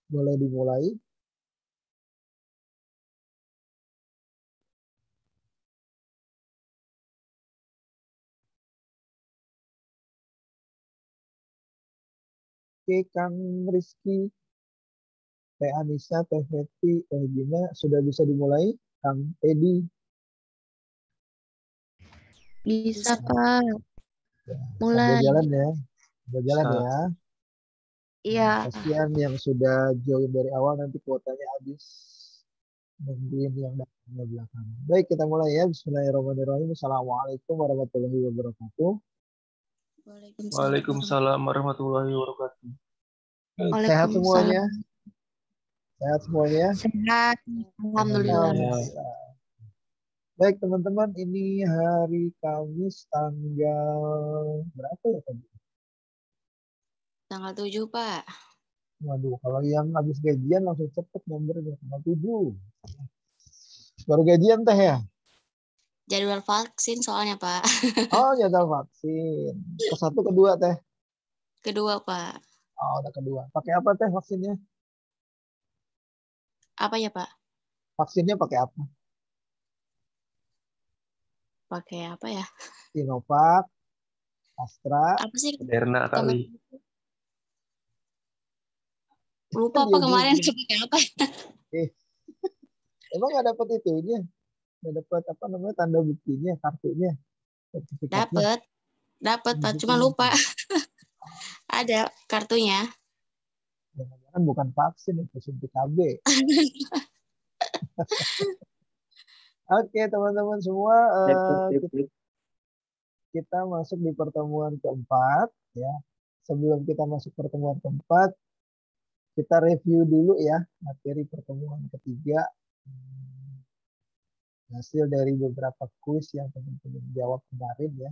Boleh dimulai. Oke, Kang Rizky, Teh Anissa, Teh Fetty, Teh Gina, sudah bisa dimulai? Kang Edi. Bisa, Pak. Mulai. Sambil jalan ya. Sambil jalan ya. Iya. Kasihan yang sudah join dari awal, nanti kuotanya habis. Nungguin yang datangnya belakang. Baik, kita mulai ya. Bismillahirrahmanirrahim. Assalamualaikum warahmatullahi wabarakatuh. Waalaikumsalam warahmatullahi wabarakatuh. Sehat semuanya? Sehat semuanya? Sehat. Alhamdulillah. Baik teman-teman, ini hari Kamis tanggal berapa ya tadi? Tanggal 7, Pak. Waduh, kalau yang habis gajian langsung cepet nomornya, tanggal 7. Baru gajian teh ya? Jadwal vaksin soalnya, Pak. Oh, jadwal vaksin. Ke-1, ke-2 teh? Kedua, Pak. Oh, udah kedua. Pakai apa teh vaksinnya? Apa ya, Pak? Vaksinnya pakai apa? Pakai apa ya? Sinovac, Astra. Apa sih? Moderna kali. Lupa apa kemarin pakai apa? Emang nggak dapat itunya? Nggak dapat apa namanya tanda buktinya, kartunya, sertifikatnya? Dapat Pak, cuma lupa. Ada kartunya. Jangan-jangan bukan vaksin, itu suntik KB. Oke teman-teman semua, kita masuk di pertemuan keempat ya. Sebelum kita masuk pertemuan keempat, kita review dulu ya materi pertemuan ketiga, hasil dari beberapa kuis yang teman-teman jawab kemarin ya.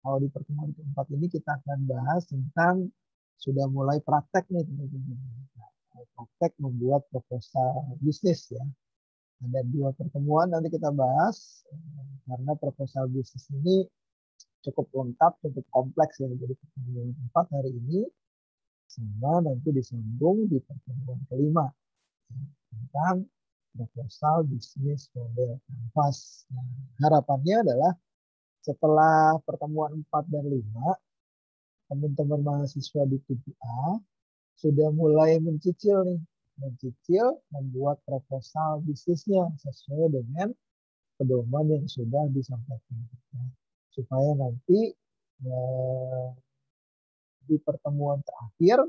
Kalau di pertemuan keempat ini kita akan bahas tentang sudah mulai praktek nih teman-teman. Praktek membuat proposal bisnis ya. Ada 2 pertemuan nanti kita bahas karena proposal bisnis ini cukup lengkap, cukup kompleks ya. Jadi pertemuan 4 hari ini sama nanti disambung di pertemuan kelima tentang proposal bisnis model kanvas. Nah, harapannya adalah setelah pertemuan 4 dan 5, teman-teman mahasiswa di 7A sudah mulai mencicil membuat proposal bisnisnya sesuai dengan pedoman yang sudah disampaikan. Supaya nanti di pertemuan terakhir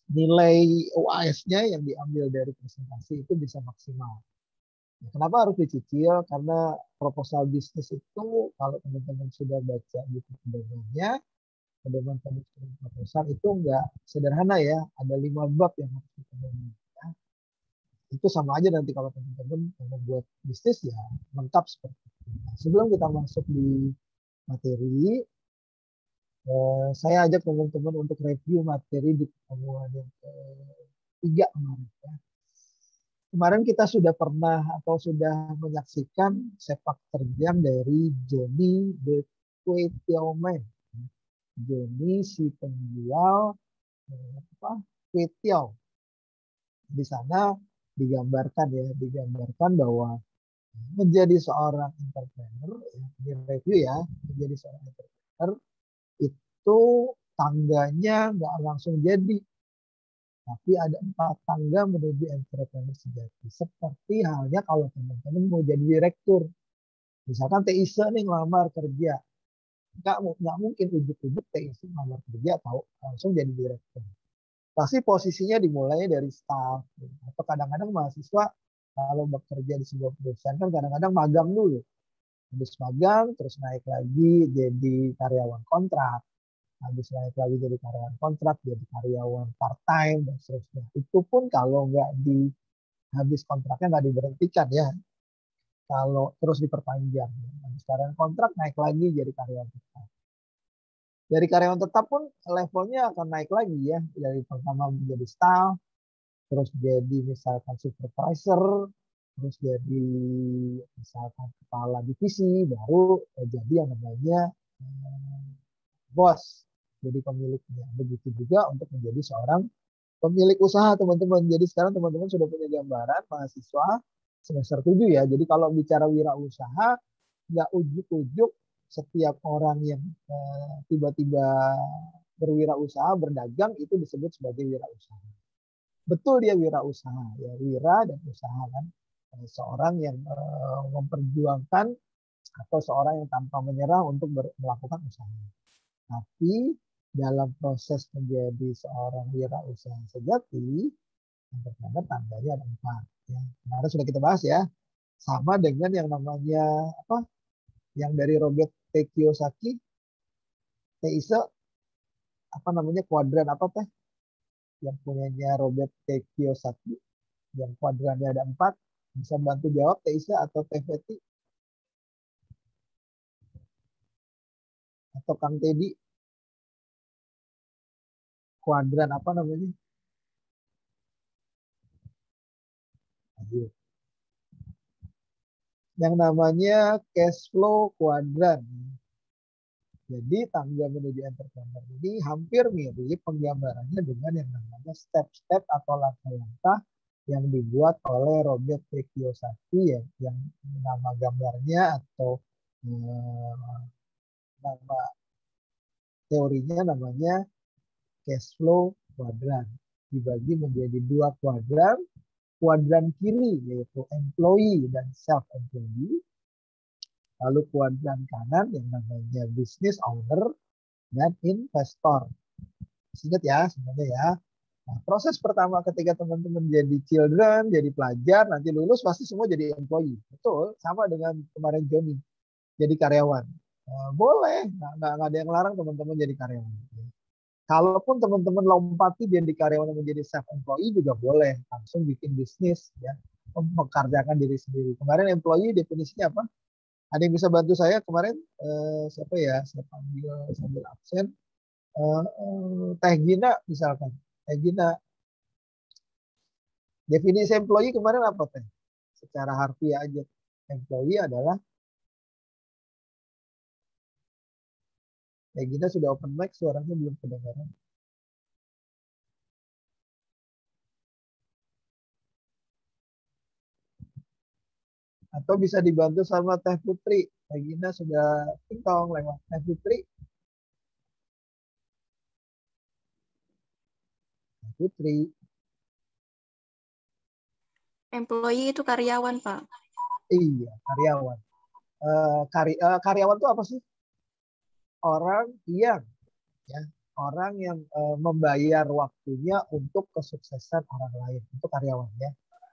nilai UAS-nya yang diambil dari presentasi itu bisa maksimal. Kenapa harus dicicil? Karena proposal bisnis itu kalau teman-teman sudah baca buku pedomannya, pedoman penyusunan proposal itu enggak sederhana ya. Ada 5 bab yang harus dipenuhi. Ya. Itu sama aja nanti kalau teman-teman membuat bisnis ya lengkap seperti itu. Nah, sebelum kita masuk di materi, saya ajak teman-teman untuk review materi di pertemuan yang ketiga kemarin. Ya. Kemarin kita sudah pernah atau sudah menyaksikan sepak terjang dari Johnny the Kue Tiao Man. Johnny si penjual kue tiao. Di sana digambarkan bahwa menjadi seorang entrepreneur, ini review ya, menjadi seorang entrepreneur itu tangganya nggak langsung jadi. Tapi ada 4 tangga menuju entrepreneur sejati. Seperti halnya kalau teman-teman mau jadi direktur. Misalkan TISE nih ngelamar kerja. Nggak mungkin ujuk-ujuk TISE ngelamar kerja atau langsung jadi direktur. Pasti posisinya dimulai dari staff. Atau kadang-kadang mahasiswa kalau bekerja di sebuah perusahaan kan kadang-kadang magang dulu. Habis magang terus naik lagi jadi karyawan kontrak. Habis naik lagi jadi karyawan kontrak, jadi karyawan part-time, dan seterusnya. Itu pun kalau nggak habis kontraknya nggak diberhentikan ya. Kalau terus diperpanjang. Habis karyawan kontrak naik lagi jadi karyawan tetap. Dari karyawan tetap pun levelnya akan naik lagi ya. Dari pertama menjadi staff, terus jadi misalkan supervisor, terus jadi misalkan kepala divisi, baru jadi yang namanya bos. Jadi pemiliknya. Begitu juga untuk menjadi seorang pemilik usaha teman-teman. Jadi sekarang teman-teman sudah punya gambaran mahasiswa semester 7 ya. Jadi kalau bicara wirausaha, nggak ujuk-ujuk setiap orang yang tiba-tiba berwirausaha, berdagang itu disebut sebagai wirausaha. Betul dia wirausaha, ya wira dan usaha kan. Seorang yang memperjuangkan atau seorang yang tanpa menyerah untuk melakukan usaha. Tapi dalam proses menjadi seorang wirausaha sejati, yang pertama tandanya ada 4. Ya. Kemarin sudah kita bahas ya. Sama dengan yang namanya apa? Yang dari Robert T. Kiyosaki, Teise, apa namanya kuadran apa teh? Yang punyanya Robert T. Kiyosaki, yang kuadrannya ada 4. Bisa bantu jawab Teise atau Teveti? Atau Kang Teddy? Kuadran apa namanya? Ayo. Yang namanya cash flow kuadran. Jadi tangga menuju entrepreneur ini hampir mirip penggambarannya dengan yang namanya step-step atau langkah-langkah yang dibuat oleh Robert T. Kiyosaki ya, yang nama gambarnya atau nama teorinya namanya cash flow kuadran. Dibagi menjadi 2 kuadran. Kuadran kiri yaitu employee dan self-employee. Lalu kuadran kanan yang namanya business owner dan investor. Ingat ya sebenarnya ya. Nah, proses pertama ketika teman-teman jadi children, jadi pelajar, nanti lulus pasti semua jadi employee. Betul, sama dengan kemarin Joni, jadi karyawan. Boleh, nggak ada yang larang teman-teman jadi karyawan. Kalaupun teman-teman lompati jadi karyawan menjadi self-employee juga boleh. Langsung bikin bisnis, ya, mempekerjakan diri sendiri. Kemarin employee definisinya apa? Ada yang bisa bantu saya kemarin? Siapa ya? Saya panggil sambil absen. Teh Gina misalkan. Teh Gina. Definisi employee kemarin apa Teh? Secara harfiah aja. Employee adalah Teh Gina sudah open mic, suaranya belum kedengaran. Atau bisa dibantu sama Teh Putri. Teh Gina sudah tingtong lewat. Teh Putri. Teh Putri. Employee itu karyawan, Pak. Iya, karyawan. Karyawan itu apa sih? Orang yang membayar waktunya untuk kesuksesan orang lain. Itu karyawan ya.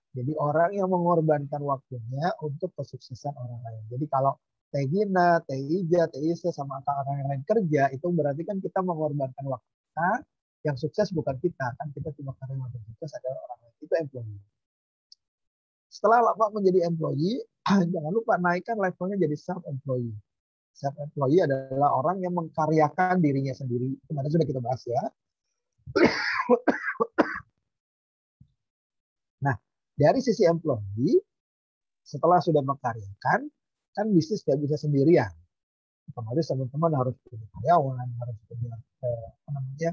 Jadi orang yang mengorbankan waktunya untuk kesuksesan orang lain. Jadi kalau Teh Gina, Teh Ija, Teh Isa sama orang yang lain kerja, itu berarti kan kita mengorbankan waktu kita. Yang sukses bukan kita, kan kita cuma karyawan. Yang sukses adalah orang lain. Itu employee. Setelah lama menjadi employee, jangan lupa naikkan levelnya jadi self-employee. Self-employee adalah orang yang mengkaryakan dirinya sendiri. Kemarin sudah kita bahas ya. Nah, dari sisi employee, setelah sudah mengkaryakan, kan bisnis nggak bisa sendirian. Otomatis teman-teman harus punya karyawan, harus punya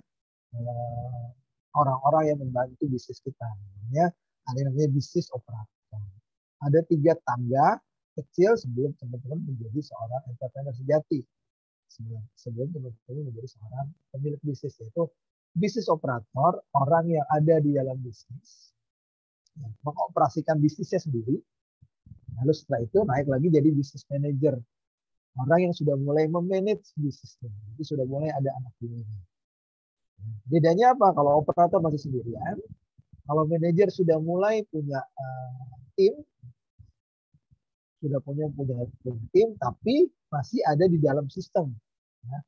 orang-orang yang membantu bisnis kita. Namanya ada yang namanya bisnis operator. Ada 3 tangga kecil sebelum teman-teman menjadi seorang entrepreneur sejati. Sebelum teman-teman menjadi seorang pemilik bisnis, yaitu bisnis operator, orang yang ada di dalam bisnis, mengoperasikan bisnisnya sendiri. Lalu setelah itu naik lagi jadi bisnis manager. Orang yang sudah mulai memanage bisnisnya. Jadi sudah mulai ada anak buahnya. Bedanya apa? Kalau operator masih sendirian, kalau manajer sudah mulai punya tim, sudah punya tim, tapi masih ada di dalam sistem. Ya.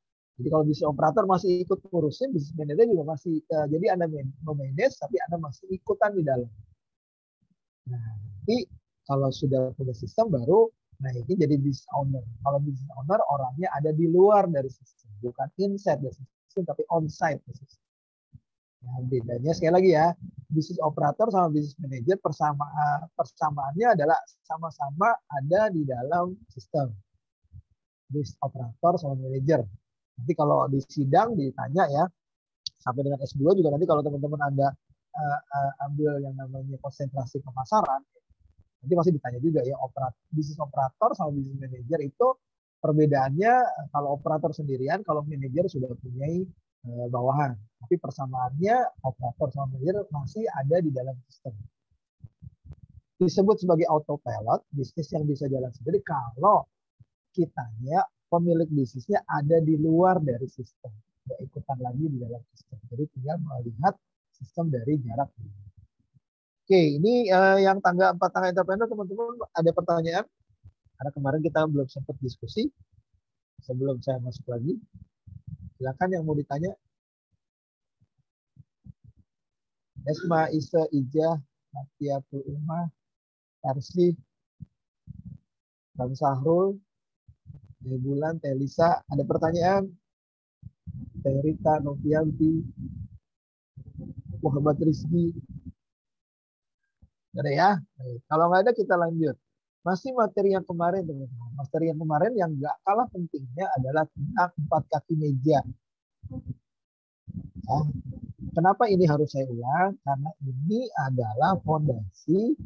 Jadi kalau bisnis operator masih ikut ngurusin, bisnis manajer juga masih. Jadi Anda memanage, tapi Anda masih ikutan di dalam. Nah, nanti kalau sudah punya sistem baru, nah ini jadi business owner. Kalau business owner orangnya ada di luar dari sistem, bukan inside the system, tapi onsite the system. Nah, bedanya sekali lagi ya, bisnis operator sama bisnis manajer persamaannya adalah sama-sama ada di dalam sistem. Bisnis operator sama manajer. Nanti kalau di sidang ditanya ya, sampai dengan S2 juga nanti kalau teman-teman Anda ambil yang namanya konsentrasi pemasaran, nanti pasti ditanya juga ya bisnis operator sama bisnis manajer itu perbedaannya. Kalau operator sendirian, kalau manajer sudah punya bawahan. Tapi persamaannya operator sama manajer masih ada di dalam sistem. Disebut sebagai autopilot, bisnis yang bisa jalan sendiri kalau kitanya, pemilik bisnisnya ada di luar dari sistem. Nggak ikutan lagi di dalam sistem. Jadi tinggal melihat sistem dari jarak. Oke, ini yang tangga 4 tangga entrepreneur, teman-teman ada pertanyaan? Karena kemarin kita belum sempat diskusi. Sebelum saya masuk lagi, silakan yang mau ditanya. Esma, Isa, Ijah, Matiatul Umah, Tarsi, Bang Sahrul, Bulan, Telisa, ada pertanyaan? Terita, Novianti, Muhammad Rizki. Ada ya? Kalau nggak ada kita lanjut. Masih materi yang kemarin, teman-teman. Materi yang kemarin yang nggak kalah pentingnya adalah tentang 4 kaki meja. Nah, kenapa ini harus saya ulang? Karena ini adalah fondasi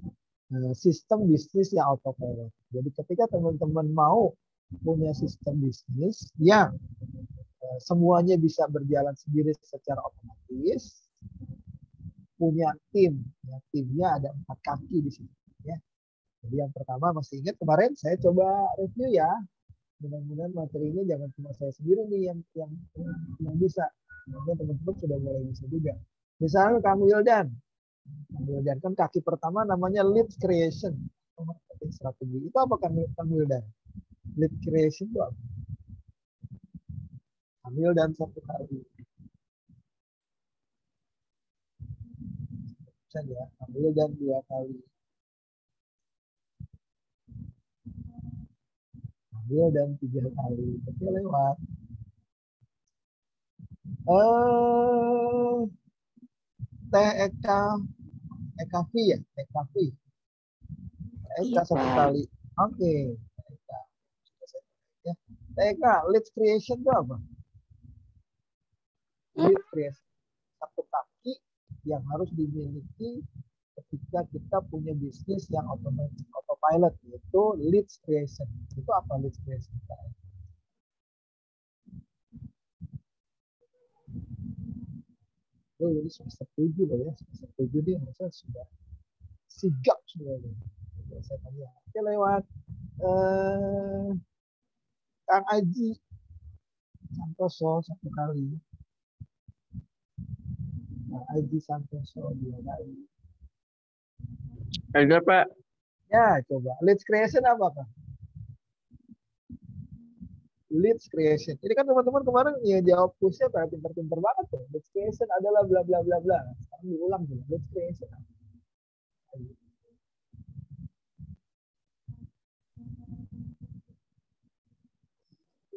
sistem bisnis yang autopilot. Jadi ketika teman-teman mau punya sistem bisnis yang semuanya bisa berjalan sendiri secara otomatis, punya tim, ya, timnya ada 4 kaki di sini. Ya. Jadi yang pertama masih ingat kemarin saya coba review ya. Mudah-mudahan materi ini jangan cuma saya sendiri nih yang bisa. Mungkin teman-teman sudah mulai bisa juga. Misalnya Kang Wildan. Kang Wildan kan kaki pertama namanya lead creation. Marketing strategi. Itu apa Kang Wildan? Lead creation itu apa? Kang Wildan 1 kali. Saja, Kang Wildan 2 kali. Kang Wildan 3 kali. Oke, lewat. Eka V ya, Eka V. Eka 1 kali. Oke. Eka, lead creation itu apa? Lead creation 1 kaki yang harus dimiliki ketika kita punya bisnis yang autopilot, yaitu lead creation. Itu apa lead creation? Oh, ini semester 7 loh ya. Semester 7 dia harusnya sudah sigap semuanya. Saya tanya. Oke, lewat Kang Aji Santoso 1 kali. Kang Aji Santoso 2 kali. Ada Pak. Ya, coba. Lead creation apa, Kang? Lead creation. Ini kan teman-teman kemarin ya jawab pushnya pinter-pinter banget tuh. Lead creation adalah bla bla bla bla. Sekarang diulang tuh. Lead creation.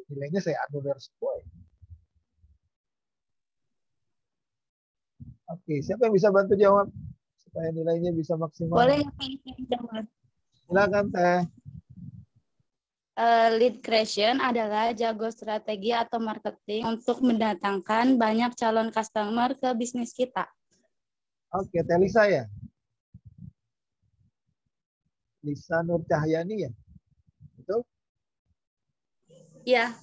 Nilainya saya anulir semua. Oke, siapa yang bisa bantu jawab supaya nilainya bisa maksimal? Boleh jawab. Silakan Teh. Lead creation adalah jago strategi atau marketing untuk mendatangkan banyak calon customer ke bisnis kita. Oke, Teh Lisa ya. Lisa Nur Cahyani ya. Betul? Ya.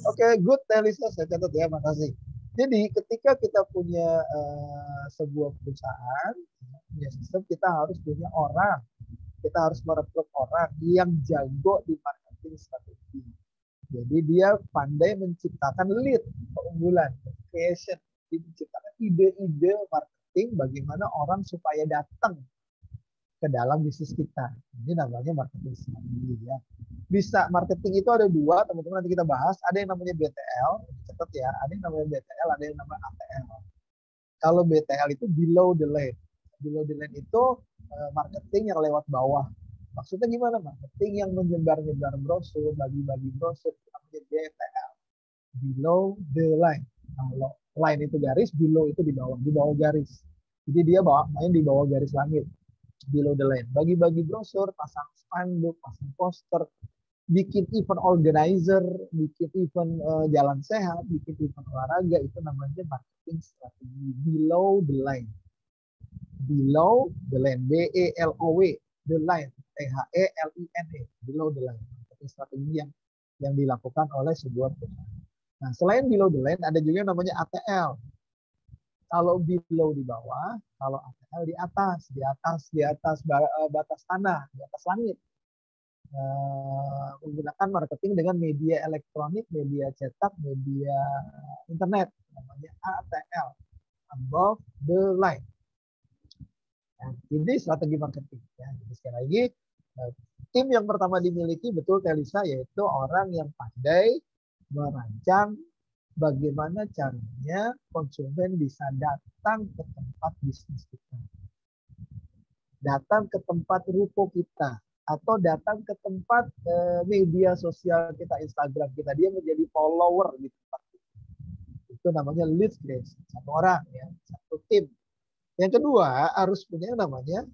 Oke, good Teh Lisa, saya catat ya, makasih. Jadi ketika kita punya sebuah perusahaan, punya sistem, kita harus punya orang. Kita harus merekrut orang yang jago di marketing strategi. Jadi dia pandai menciptakan lead, keunggulan, creation, menciptakan ide-ide marketing bagaimana orang supaya datang ke dalam bisnis kita. Ini namanya marketing strategi ya. Bisa marketing itu ada 2, teman-teman nanti kita bahas. Ada yang namanya BTL, catat ya. Ada yang namanya BTL, ada yang namanya ATL. Kalau BTL itu below the line. Below the line itu marketing yang lewat bawah. Maksudnya gimana? Marketing yang menyebar-nyebar brosur, bagi-bagi brosur, namanya BTL. Below the line. Kalau line itu garis, below itu di bawah garis. Jadi dia main di bawah garis langit. Below the line. Bagi-bagi brosur, pasang spanduk, pasang poster, bikin event organizer, bikin event jalan sehat, bikin event olahraga, itu namanya marketing strategi below the line. Below the line, BELOW, the line, THELINE, below the line. Marketing strategi yang dilakukan oleh sebuah perusahaan. Nah, selain below the line, ada juga yang namanya ATL. Kalau below di bawah, kalau ATL di atas batas tanah, di atas langit. Menggunakan marketing dengan media elektronik, media cetak, media internet, namanya ATL, above the line. Nah, ini strategi marketing. Ya. Jadi sekali lagi, tim yang pertama dimiliki betul Telisa, yaitu orang yang pandai merancang bagaimana caranya konsumen bisa datang ke tempat bisnis kita, datang ke tempat ruko kita, atau datang ke tempat media sosial kita, Instagram kita, dia menjadi follower di tempat kita. Itu namanya lead creation, satu orang, ya, satu tim. Yang kedua harus punya namanya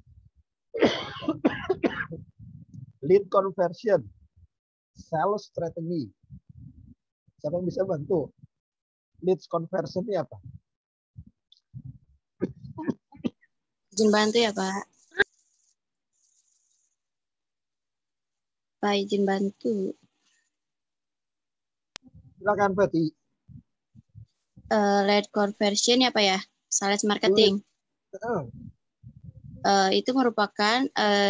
lead conversion, sales strategy. Siapa yang bisa bantu? Lead conversion ini apa? Izin bantu ya, Pak. Pak, izin bantu. Silakan, Peti. Lead conversion ya, Pak ya? Sales marketing. Itu merupakan,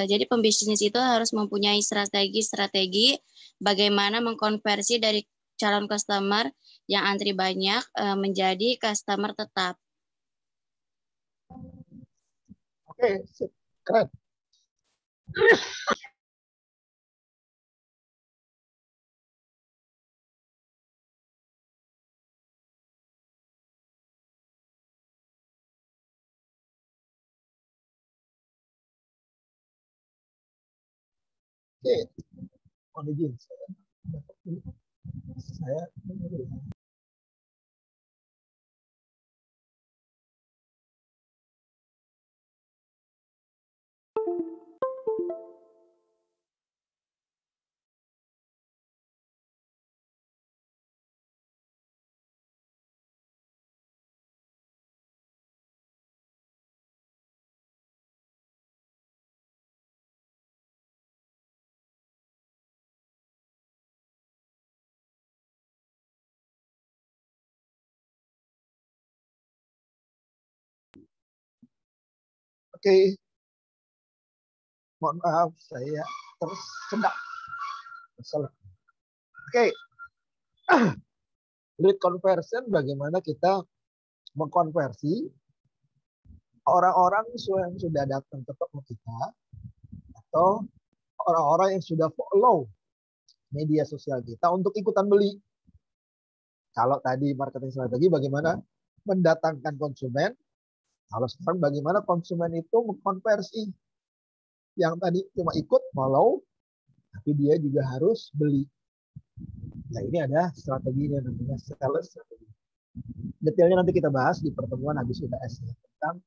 jadi pembisnis itu harus mempunyai strategi bagaimana mengkonversi dari calon customer yang antri banyak menjadi customer tetap. Oke, keren. Oke, mohon izin saya oke. Mohon maaf, saya tersendak. Oke. Lead conversion, bagaimana kita mengkonversi orang-orang yang sudah datang ke toko kita atau orang-orang yang sudah follow media sosial kita untuk ikutan beli. Kalau tadi marketing strategi bagaimana mendatangkan konsumen, kalau sekarang bagaimana konsumen itu mengkonversi. Yang tadi cuma ikut, follow, tapi dia juga harus beli. Nah, ini ada strateginya, namanya sales strategi. Detailnya nanti kita bahas di pertemuan habis UTS ya, tentang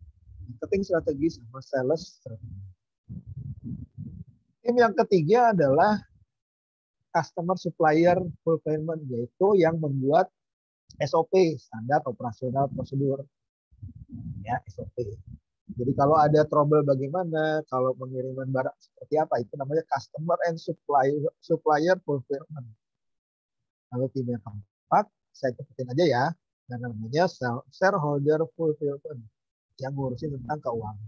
marketing strategi sama sales strategi. Tim yang ketiga adalah customer supplier fulfillment, yaitu yang membuat SOP, standar operasional prosedur. Ya, SOP. Jadi kalau ada trouble bagaimana, kalau pengiriman barang seperti apa, itu namanya customer and supplier fulfillment. Lalu tim yang keempat, saya cepetin aja ya, yang namanya shareholder fulfillment, yang ngurusin tentang keuangan.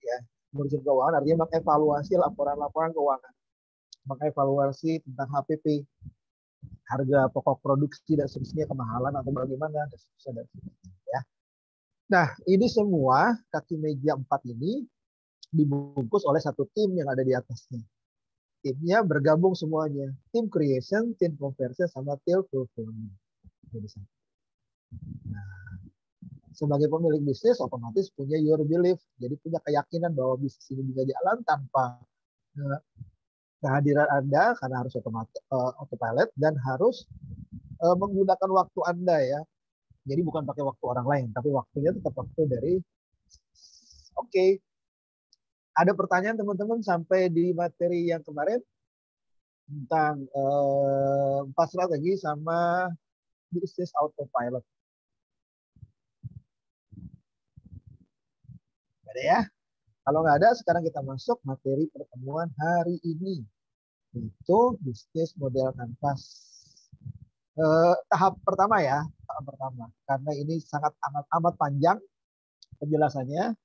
Ya, ngurusin keuangan artinya mengevaluasi laporan-laporan keuangan, mengevaluasi tentang HPP, harga pokok produksi dan seterusnya, kemahalan atau bagaimana, dan seterusnya. Ya. Nah, ini semua kaki meja 4 ini dibungkus oleh satu tim yang ada di atasnya. Timnya bergabung semuanya. Tim creation, tim conversion, sama tim fulfillment. Nah, sebagai pemilik bisnis otomatis punya your belief. Jadi punya keyakinan bahwa bisnis ini bisa jalan tanpa kehadiran Anda, karena harus autopilot dan harus menggunakan waktu Anda ya. Jadi bukan pakai waktu orang lain, tapi waktunya tetap waktu dari. Oke. Ada pertanyaan teman-teman sampai di materi yang kemarin? tentang 4 strategi sama bisnis autopilot. Ada ya? Kalau nggak ada, sekarang kita masuk materi pertemuan hari ini, yaitu bisnis model kanvas. Tahap pertama ya, tahap pertama. Karena ini sangat amat panjang penjelasannya,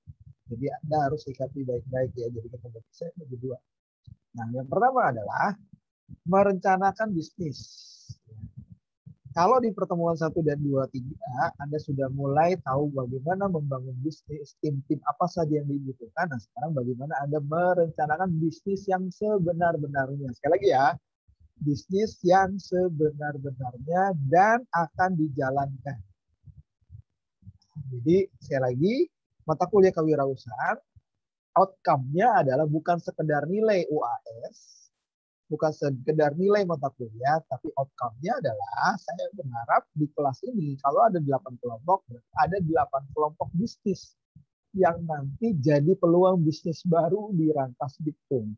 jadi Anda harus ikapi baik-baik ya. Jadi kita bagi dua. Nah, yang pertama adalah merencanakan bisnis. Kalau di pertemuan 1 dan 2, 3, Anda sudah mulai tahu bagaimana membangun bisnis, tim-tim apa saja yang dibutuhkan. Nah, sekarang bagaimana Anda merencanakan bisnis yang sebenar-benarnya. Sekali lagi ya, bisnis yang sebenar-benarnya dan akan dijalankan. Jadi, sekali lagi, mata kuliah kewirausahaan, outcome-nya adalah bukan sekedar nilai UAS, bukan sekedar nilai mata kuliah, tapi outcome-nya adalah saya berharap di kelas ini kalau ada 8 kelompok, ada 8 kelompok bisnis yang nanti jadi peluang bisnis baru di Rangkas Bitung.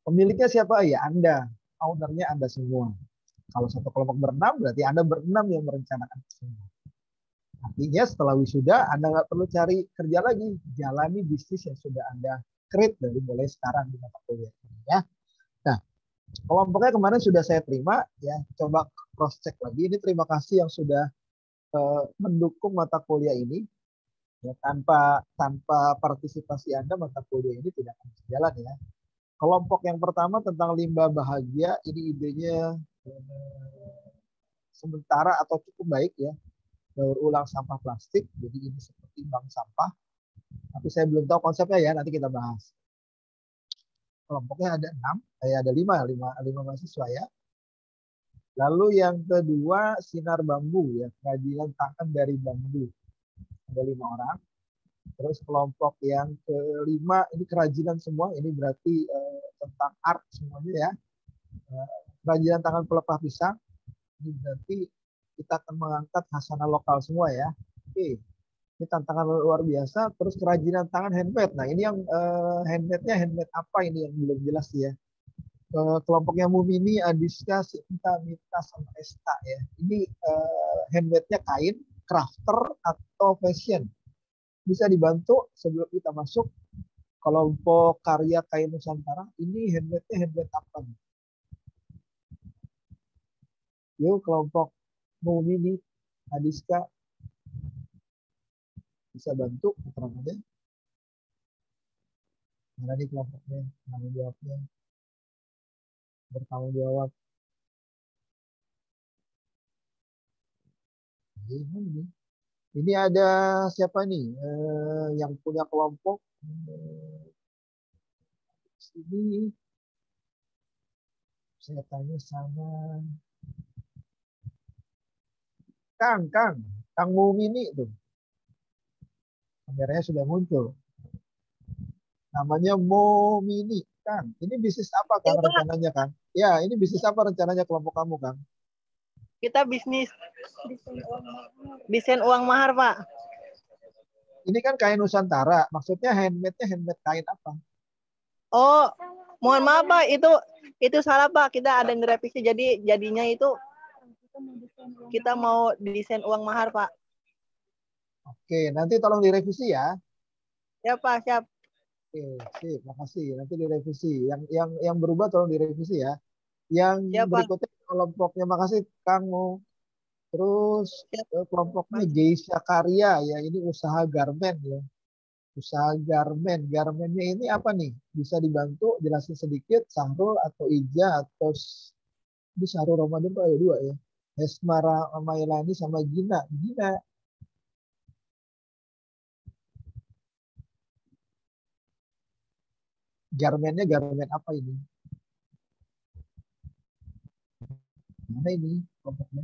Pemiliknya siapa? Ya Anda, ownernya Anda semua. Kalau satu kelompok berenam, berarti Anda berenam yang merencanakan semua. Artinya setelah wisuda, Anda nggak perlu cari kerja lagi, jalani bisnis yang sudah Anda create dari mulai sekarang di mata kuliah ini ya. Nah, kelompoknya kemarin sudah saya terima ya, coba cross check lagi. Ini terima kasih yang sudah mendukung mata kuliah ini. Ya, tanpa partisipasi Anda mata kuliah ini tidak akan berjalan ya. Kelompok yang pertama tentang limbah bahagia, ini idenya sementara atau cukup baik ya. Daur ulang sampah plastik, jadi ini seperti bank sampah. Tapi saya belum tahu konsepnya ya, nanti kita bahas. Kelompoknya ada 6, ada 5 mahasiswa ya. Lalu yang kedua sinar bambu ya, kerajinan tangan dari bambu. Ada 5 orang. Terus kelompok yang kelima ini kerajinan semua, ini berarti tentang art semuanya ya. Kerajinan tangan pelepah pisang, ini berarti kita akan mengangkat khasana lokal semua ya. Oke, ini tantangan luar biasa. Terus kerajinan tangan handmade. Nah ini yang handmade-nya handmade apa ini yang belum jelas ya. Kelompoknya Mumini, Adiska, Sinta, Mita, sama Esta ya. Ini handmade-nya kain, crafter atau fashion. Bisa dibantu sebelum kita masuk kelompok karya kain Nusantara. Ini handmade-nya handmade apa nih? Yuk kelompok Mumini, Adiska bisa bantu keterangannya. Mana nih kelompoknya? Tanggung jawabnya. Bertanggung jawab. Ini ada siapa nih yang punya kelompok? Sini saya tanya sama Kang Mumini tuh. Kameranya sudah muncul. Namanya Momini, Kang. Ini bisnis apa Kang Ya, rencananya Kang? Ya, ini bisnis apa rencananya kelompok kamu Kang? kita bisnis desain uang mahar, Pak. Ini kan kain Nusantara. Maksudnya handmade-nya handmade kain apa? Oh, mohon maaf, Pak. Itu salah, Pak. Kita ada yang direvisi. Jadi jadinya itu kita mau desain uang mahar, Pak. Oke, nanti tolong direvisi ya. Ya, Pak. Siap. Oke, sip, makasih. Nanti direvisi. Yang berubah tolong direvisi ya. Yang Ya, Pak. berikutnya kelompoknya, makasih Kang. Terus Siap, kelompoknya Pak. Geisha Karya ya. Ini usaha garmen ya. Usaha garmen. Garmennya ini apa nih? Bisa dibantu jelasin sedikit Sahrul atau Ija atau di Sahrul Ramadan tuh ada 2 ya. Hesmara Mailani sama Gina. Gina. Garmennya garmen apa ini? Mana ini kelompoknya?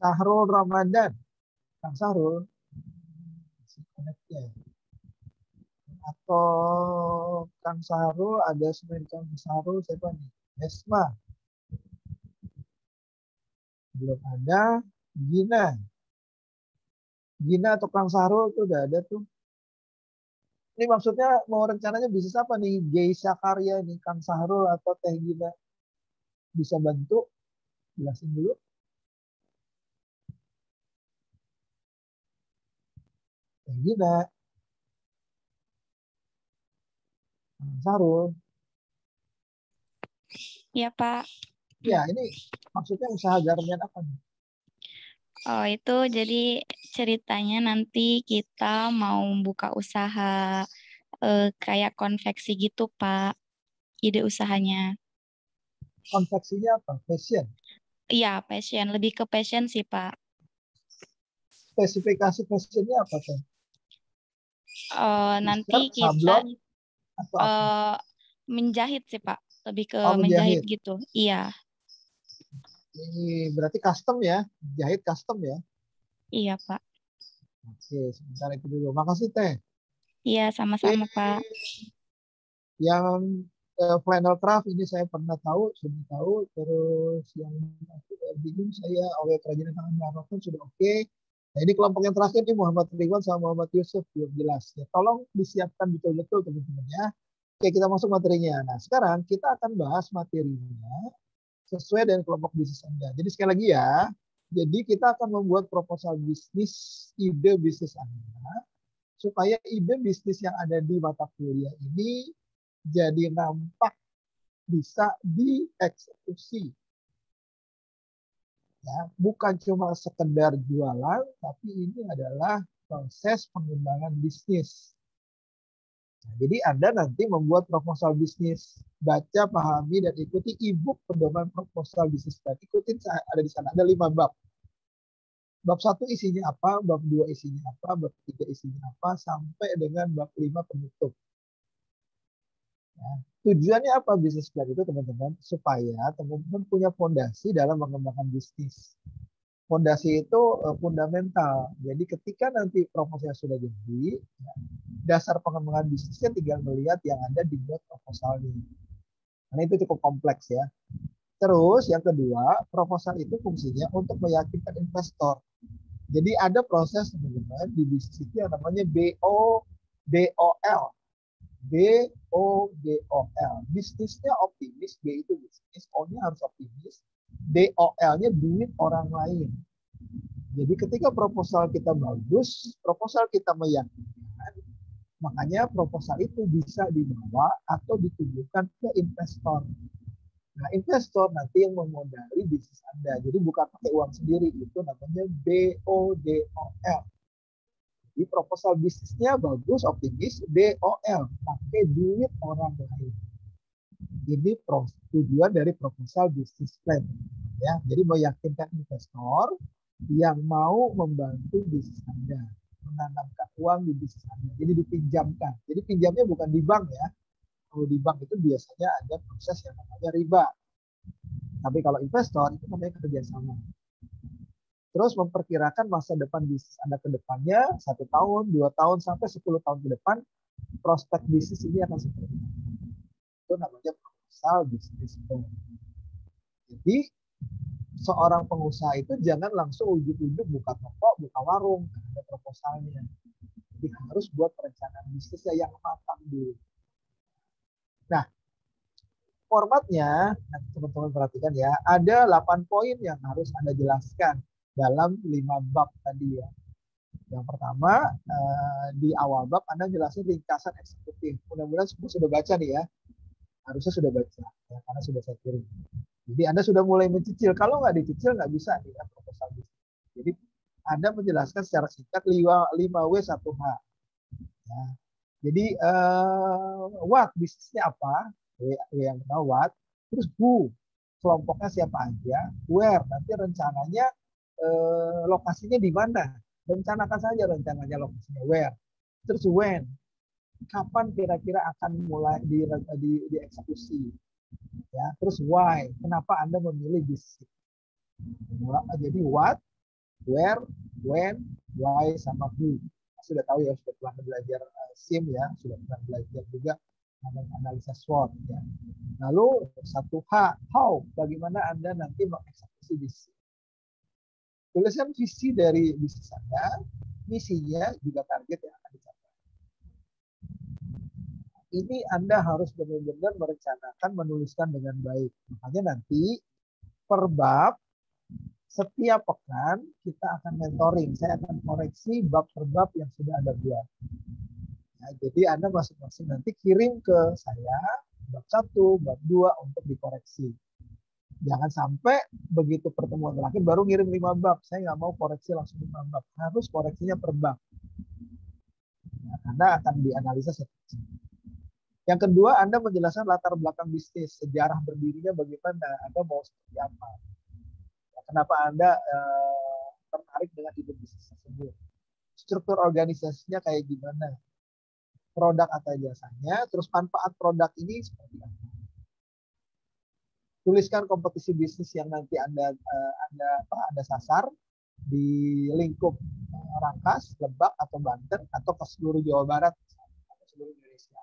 Sahrul Ramadan. Kang Sahrul. Atau Kang Sahrul, ada selain Kang Sahrul siapa nih? Esma. Belum ada. Gina. Gina atau Kang Sahrul tuh udah ada tuh. Ini maksudnya mau rencananya bisnis apa nih? Geisha Karya nih, Kang Sahrul atau Teh Gina? Bisa bantu? Jelasin dulu. Teh Gina, Kang Sahrul. Iya, Pak. Ya, ini maksudnya usaha garmen apa nih? Oh, itu jadi ceritanya nanti kita mau buka usaha kayak konveksi gitu, Pak. Ide usahanya. Konveksinya apa? Fashion. Iya, passion. Lebih ke passion sih, Pak. Spesifikasi fashionnya apa Teh? Nanti T-shirt, kita sablon, atau apa? menjahit sih, Pak. Lebih ke Oh, menjahit menjahit. gitu. Iya, Ini berarti custom ya? Jahit custom ya? iya, Pak. Oke, sebentar itu dulu. Makasih Teh. Iya, Oke, sama-sama, Pak. yang flannel craft ini saya pernah tahu, sudah tahu. Terus yang bingung saya awal kerajinan tangan melakukan sudah oke. Nah ini kelompok yang terakhir nih Muhammad Ridwan sama Muhammad Yusuf belum jelas. Ya, tolong disiapkan betul-betul teman-teman ya. Oke kita masuk materinya. Nah sekarang kita akan bahas materinya sesuai dengan kelompok bisnis Anda. Jadi sekali lagi ya, jadi kita akan membuat proposal bisnis, ide bisnis Anda, supaya ide bisnis yang ada di mata kuliah ini jadi nampak bisa dieksekusi. Ya, bukan cuma sekedar jualan, tapi ini adalah proses pengembangan bisnis. Nah, jadi Anda nanti membuat proposal bisnis, baca, pahami, dan ikuti e-book pedoman proposal bisnis. Dan ikutin ada di sana, ada 5 bab. Bab 1 isinya apa, bab 2 isinya apa, bab 3 isinya apa, sampai dengan bab 5 penutup. Ya. Tujuannya apa bisnis plan itu teman-teman? Supaya teman-teman punya fondasi dalam mengembangkan bisnis. Fondasi itu fundamental. Jadi ketika nanti proposalnya sudah jadi, ya, dasar pengembangan bisnisnya tinggal melihat yang ada di buat proposalnya. Karena itu cukup kompleks ya. Terus yang kedua, proposal itu fungsinya untuk meyakinkan investor. Jadi ada proses teman-teman di bisnis itu yang namanya BODOL. BODOL. Bisnisnya optimis, B itu bisnis, O-nya harus optimis, DOL-nya duit orang lain. Jadi ketika proposal kita bagus, proposal kita meyakinkan, makanya proposal itu bisa dibawa atau ditujukan ke investor. Nah, investor nanti yang memodali bisnis Anda. Jadi bukan pakai uang sendiri, itu namanya BODOL. Jadi proposal bisnisnya bagus, optimis, DOL, pakai duit orang lain. Ini tujuan dari proposal bisnis plan. Ya, jadi meyakinkan investor yang mau membantu bisnis Anda, menanamkan uang di bisnis Anda. Jadi dipinjamkan. Jadi pinjamnya bukan di bank ya. Kalau di bank itu biasanya ada proses yang namanya riba. Tapi kalau investor itu namanya kerjasama. Terus memperkirakan masa depan bisnis Anda ke depannya 1 tahun, 2 tahun, sampai 10 tahun ke depan, prospek bisnis ini akan seperti apa. Itu namanya proposal bisnis plan. Jadi seorang pengusaha itu jangan langsung ujuk-ujuk buka toko, buka warung, ada proposalnya. Jadi harus buat perencanaan bisnisnya yang matang dulu. Nah, formatnya, teman-teman perhatikan ya, ada 8 poin yang harus Anda jelaskan dalam 5 bab tadi ya. Yang pertama, di awal bab Anda jelasin ringkasan eksekutif. Mudah-mudahan sudah baca nih ya. Harusnya sudah baca, ya, karena sudah saya kirim. Jadi Anda sudah mulai mencicil. Kalau nggak dicicil, nggak bisa nih ya, proposal bisnis. Jadi Anda menjelaskan secara singkat 5W1H. Ya. Jadi what, bisnisnya apa? W yang pertama what. Terus who, kelompoknya siapa aja. Where, nanti rencananya lokasinya di mana. Rencanakan saja rencananya lokasinya. Where. Terus when, kapan kira-kira akan mulai dieksekusi. Ya, terus why, kenapa Anda memilih bisnis. Jadi what, where, when, why, sama who. Sudah tahu ya, sudah pernah belajar SIM ya, sudah pernah belajar juga analisa SWOT ya. Lalu 1H, how, bagaimana Anda nanti mengeksekusi bisnis. Tuliskan visi dari bisnis Anda, misinya juga target yang akan dicapai. ini Anda harus benar-benar merencanakan, menuliskan dengan baik. Makanya nanti per bab, setiap pekan kita akan mentoring. Saya akan koreksi bab per bab yang sudah Anda buat. Ya, jadi Anda masing-masing nanti kirim ke saya bab 1, bab 2 untuk dikoreksi. Jangan sampai begitu pertemuan terakhir baru ngirim 5 bab. Saya nggak mau koreksi langsung 5 bab. Harus koreksinya per bab. Ya, karena akan dianalisa satu. Yang kedua, Anda menjelaskan latar belakang bisnis, sejarah berdirinya bagaimana, Anda mau seperti apa. Kenapa Anda tertarik dengan ide bisnis tersebut. Struktur organisasinya kayak gimana. Produk atau jasanya, terus manfaat produk ini seperti apa. Tuliskan kompetisi bisnis yang nanti Anda sasar di lingkup Rangkas, Lebak, atau Banten, atau ke seluruh Jawa Barat, atau seluruh Indonesia.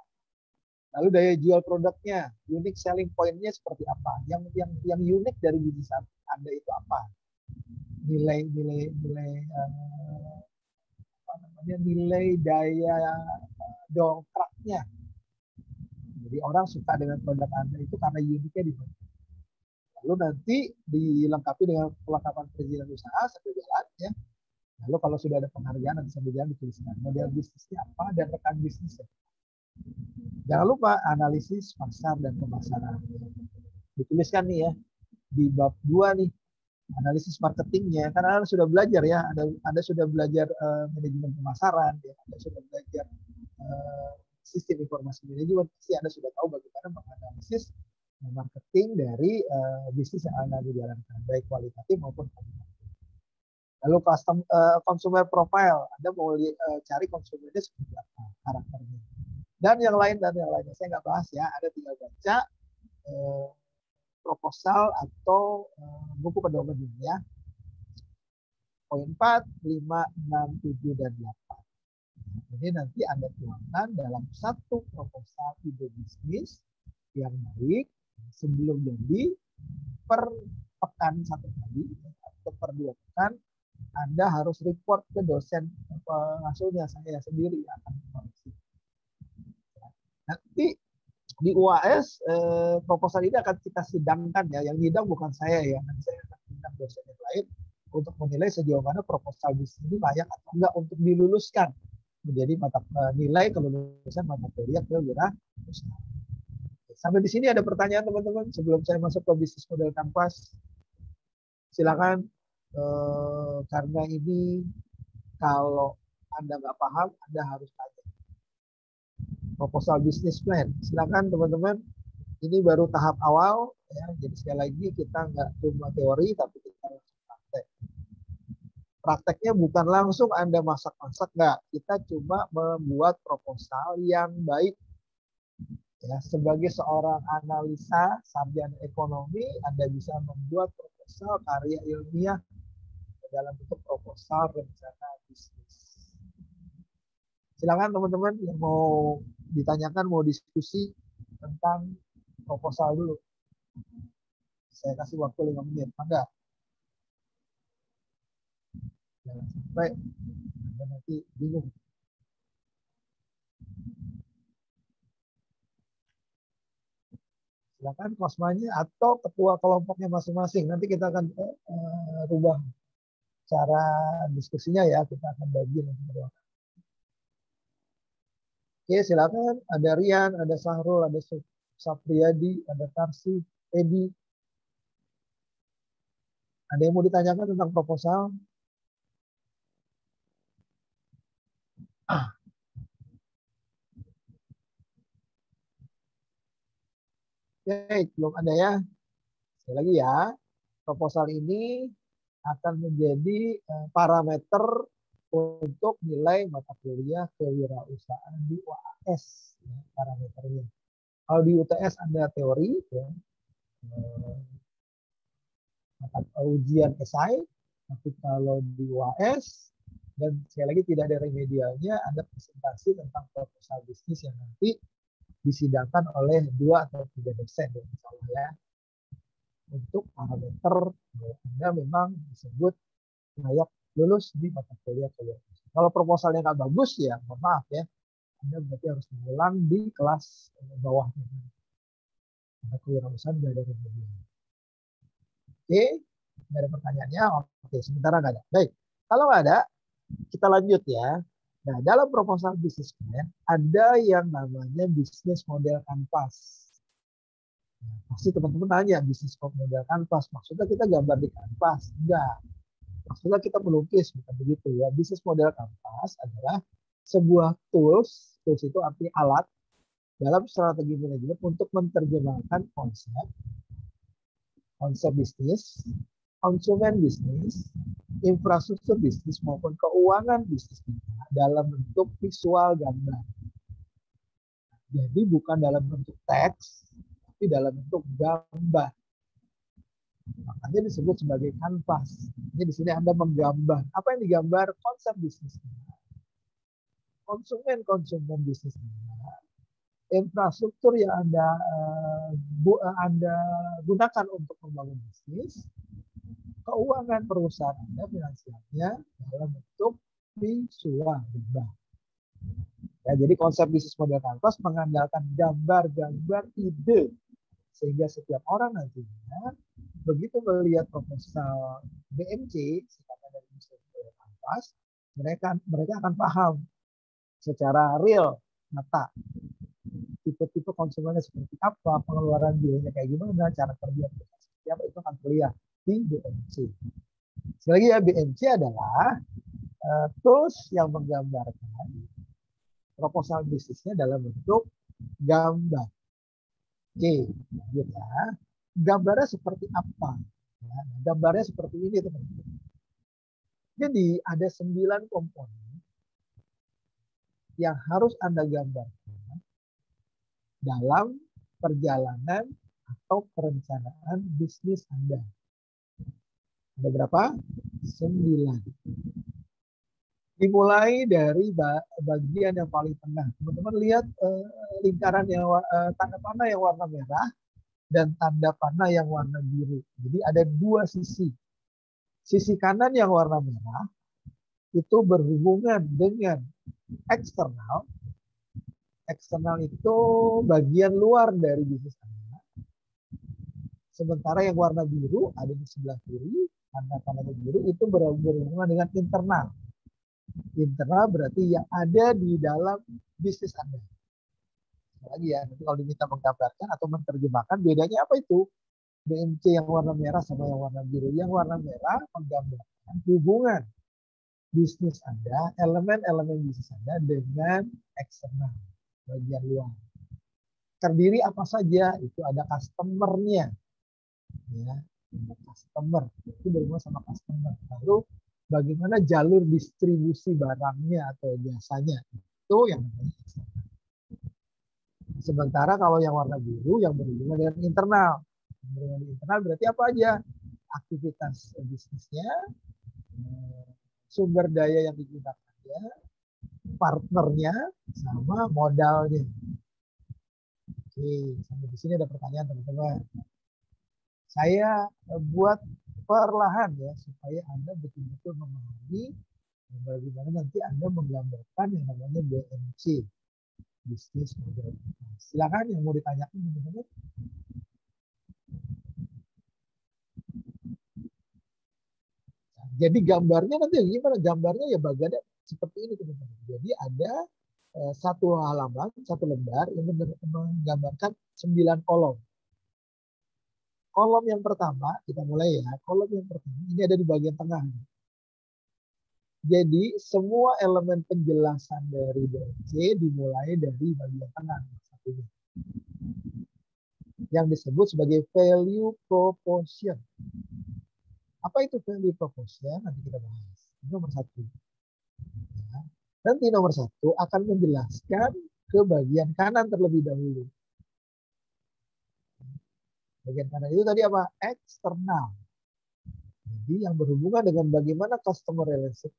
Lalu daya jual produknya, unique selling point-nya seperti apa? Yang unik dari bisnis Anda itu apa? Nilai daya dongkraknya. Jadi orang suka dengan produk Anda itu karena uniknya di mana. Lalu nanti dilengkapi dengan kelengkapan perizinan usaha sambil jalan ya. Lalu kalau sudah ada penghargaan nanti sambil jalan dituliskan model bisnisnya apa dan rekan bisnisnya. Jangan lupa analisis pasar dan pemasaran. Dituliskan nih ya di bab 2 nih analisis marketingnya. Karena Anda sudah belajar ya, Anda sudah belajar manajemen pemasaran, ya. Anda sudah belajar sistem informasi manajemen. Pasti Anda sudah tahu bagaimana menganalisis marketing dari bisnis yang Anda jalankan, baik kualitatif maupun kuantitatif. Lalu consumer profile, Anda mau cari konsumennya seperti apa, karakternya. Dan yang lainnya saya nggak bahas ya, Anda tinggal baca proposal atau buku pedoman ya. Poin 4, 5, 6, 7, dan 8. Ini nanti Anda tuangkan dalam satu proposal ide bisnis yang baik sebelum jadi per pekan satu kali atau per 2 pekan Anda harus report ke dosen pengasuhnya, saya sendiri akan koreksi. Nanti di UAS proposal ini akan kita sidangkan ya, yang sidang bukan saya ya, nanti saya akan sidang dosen yang lain untuk menilai sejauh mana proposal bisnis ini layak atau enggak untuk diluluskan menjadi mata nilai kelulusan mata kuliah kewirausahaan. Sampai di sini ada pertanyaan teman-teman sebelum saya masuk ke bisnis model kanvas. Silakan karena ini kalau Anda nggak paham, Anda harus tanya. Proposal business plan. Silakan teman-teman. Ini baru tahap awal ya. Jadi sekali lagi kita nggak cuma teori tapi kita langsung praktek. Prakteknya bukan langsung Anda masak-masak, nggak. Kita cuma membuat proposal yang baik. Ya, sebagai seorang analisa sarjana ekonomi, Anda bisa membuat proposal karya ilmiah dalam bentuk proposal rencana bisnis. Silakan teman-teman yang mau ditanyakan, mau diskusi tentang proposal dulu. Saya kasih waktu 5 menit. Enggak? Jangan sampai Anda nanti bingung. Silakan kosmanya atau ketua kelompoknya masing-masing. Nanti kita akan rubah cara diskusinya ya. Kita akan bagi nanti berdua. Oke, silakan. Ada Rian, ada Sahrul, ada Sapriyadi, ada Tarsi, Edi. Ada yang mau ditanyakan tentang proposal? Oke, belum ada ya. Sekali lagi ya, proposal ini akan menjadi parameter untuk nilai mata kuliah kewirausahaan di UAS, ya, parameternya. Kalau di UTS Anda teori, ya, ujian esai, tapi kalau di UAS dan sekali lagi tidak ada remedialnya, ada presentasi tentang proposal bisnis yang nanti disidangkan oleh 2 atau 3 dosen ya, misalnya ya, untuk parameter Anda memang disebut layak lulus di mata kuliah kewirausahaan. Kalau proposalnya nggak bagus ya, mohon maaf ya, Anda berarti harus mengulang di kelas bawahnya. Ada kewirausahaan nggak ada kemudian. Oke, nggak ada pertanyaannya. Oke, sementara nggak ada. Baik, kalau nggak ada, kita lanjut ya. Nah, dalam proposal bisnis plan ada yang namanya bisnis model kanvas. Nah, pasti teman-teman nanya bisnis model kanvas, maksudnya kita gambar di kanvas? Enggak. Maksudnya kita melukis, bukan begitu ya. Bisnis model kanvas adalah sebuah tools itu artinya alat dalam strategi manajemen untuk menerjemahkan konsep bisnis, konsumen bisnis, infrastruktur bisnis maupun keuangan bisnis kita dalam bentuk visual gambar. Jadi bukan dalam bentuk teks, tapi dalam bentuk gambar. Makanya disebut sebagai kanvas. Jadi di sini Anda menggambar. Apa yang digambar? Konsep bisnisnya. Konsumen bisnis Anda. Infrastruktur yang Anda gunakan untuk membangun bisnis. Keuangan perusahaan Anda, finansialnya dalam bentuk visual gambar. Ya, jadi konsep bisnis model kanvas mengandalkan gambar-gambar ide. Sehingga setiap orang nantinya begitu melihat proposal BMC, singkatan dari bisnis model kanvas, mereka akan paham secara real, nyata. Tipe-tipe konsumennya seperti apa, pengeluaran biayanya kayak gimana, cara kerja seperti apa, itu akan terlihat di BMC. Sekali lagi ya, BMC adalah tools yang menggambarkan proposal bisnisnya dalam bentuk gambar. Oke, lanjut ya. Gambarnya seperti apa? Ya, gambarnya seperti ini, teman-teman. Jadi ada 9 komponen yang harus Anda gambarkan dalam perjalanan atau perencanaan bisnis Anda. Ada berapa? 9. Dimulai dari bagian yang paling tengah. Teman-teman lihat lingkaran yang tanda panah yang warna merah dan tanda panah yang warna biru. Jadi ada 2 sisi. Sisi kanan yang warna merah itu berhubungan dengan eksternal. Eksternal itu bagian luar dari bisnis Anda. Sementara yang warna biru ada di sebelah kiri, tanda panah biru itu berhubungan dengan internal. Internal berarti yang ada di dalam bisnis Anda. Lagi ya, nanti kalau diminta menggambarkan atau menerjemahkan, bedanya apa itu? BMC yang warna merah sama yang warna biru. Yang warna merah menggambarkan hubungan bisnis Anda, elemen-elemen bisnis Anda dengan eksternal, bagian luar. Terdiri apa saja? Itu ada customer-nya. Ya, customer. Itu berhubungan sama customer. Lalu bagaimana jalur distribusi barangnya atau jasanya, itu yang namanya eksternal. Sementara kalau yang warna biru yang berhubungan dengan internal. Berhubungan dengan internal berarti apa aja? Aktivitas bisnisnya, sumber daya yang digunakannya, partnernya, sama modalnya. Oke, sampai di sini ada pertanyaan teman-teman. Saya buat perlahan ya supaya Anda betul-betul memahami bagaimana nanti Anda menggambarkan yang namanya BMC, bisnis model. Silakan yang mau ditanyakan teman-teman. Jadi gambarnya nanti gimana? Gambarnya ya bagiannya seperti ini teman-teman. Jadi ada satu halaman, satu lembar yang menggambarkan 9 kolom. Kolom yang pertama, kita mulai ya. Kolom yang pertama ini ada di bagian tengah. Jadi semua elemen penjelasan dari BMC dimulai dari bagian tengah. Yang disebut sebagai value proposition. Apa itu value proposition? Nanti kita bahas. Nomor 1. Ya. Nanti nomor 1 akan menjelaskan ke bagian kanan terlebih dahulu. Bagian kanan itu tadi apa? Eksternal. Jadi yang berhubungan dengan bagaimana customer relationship,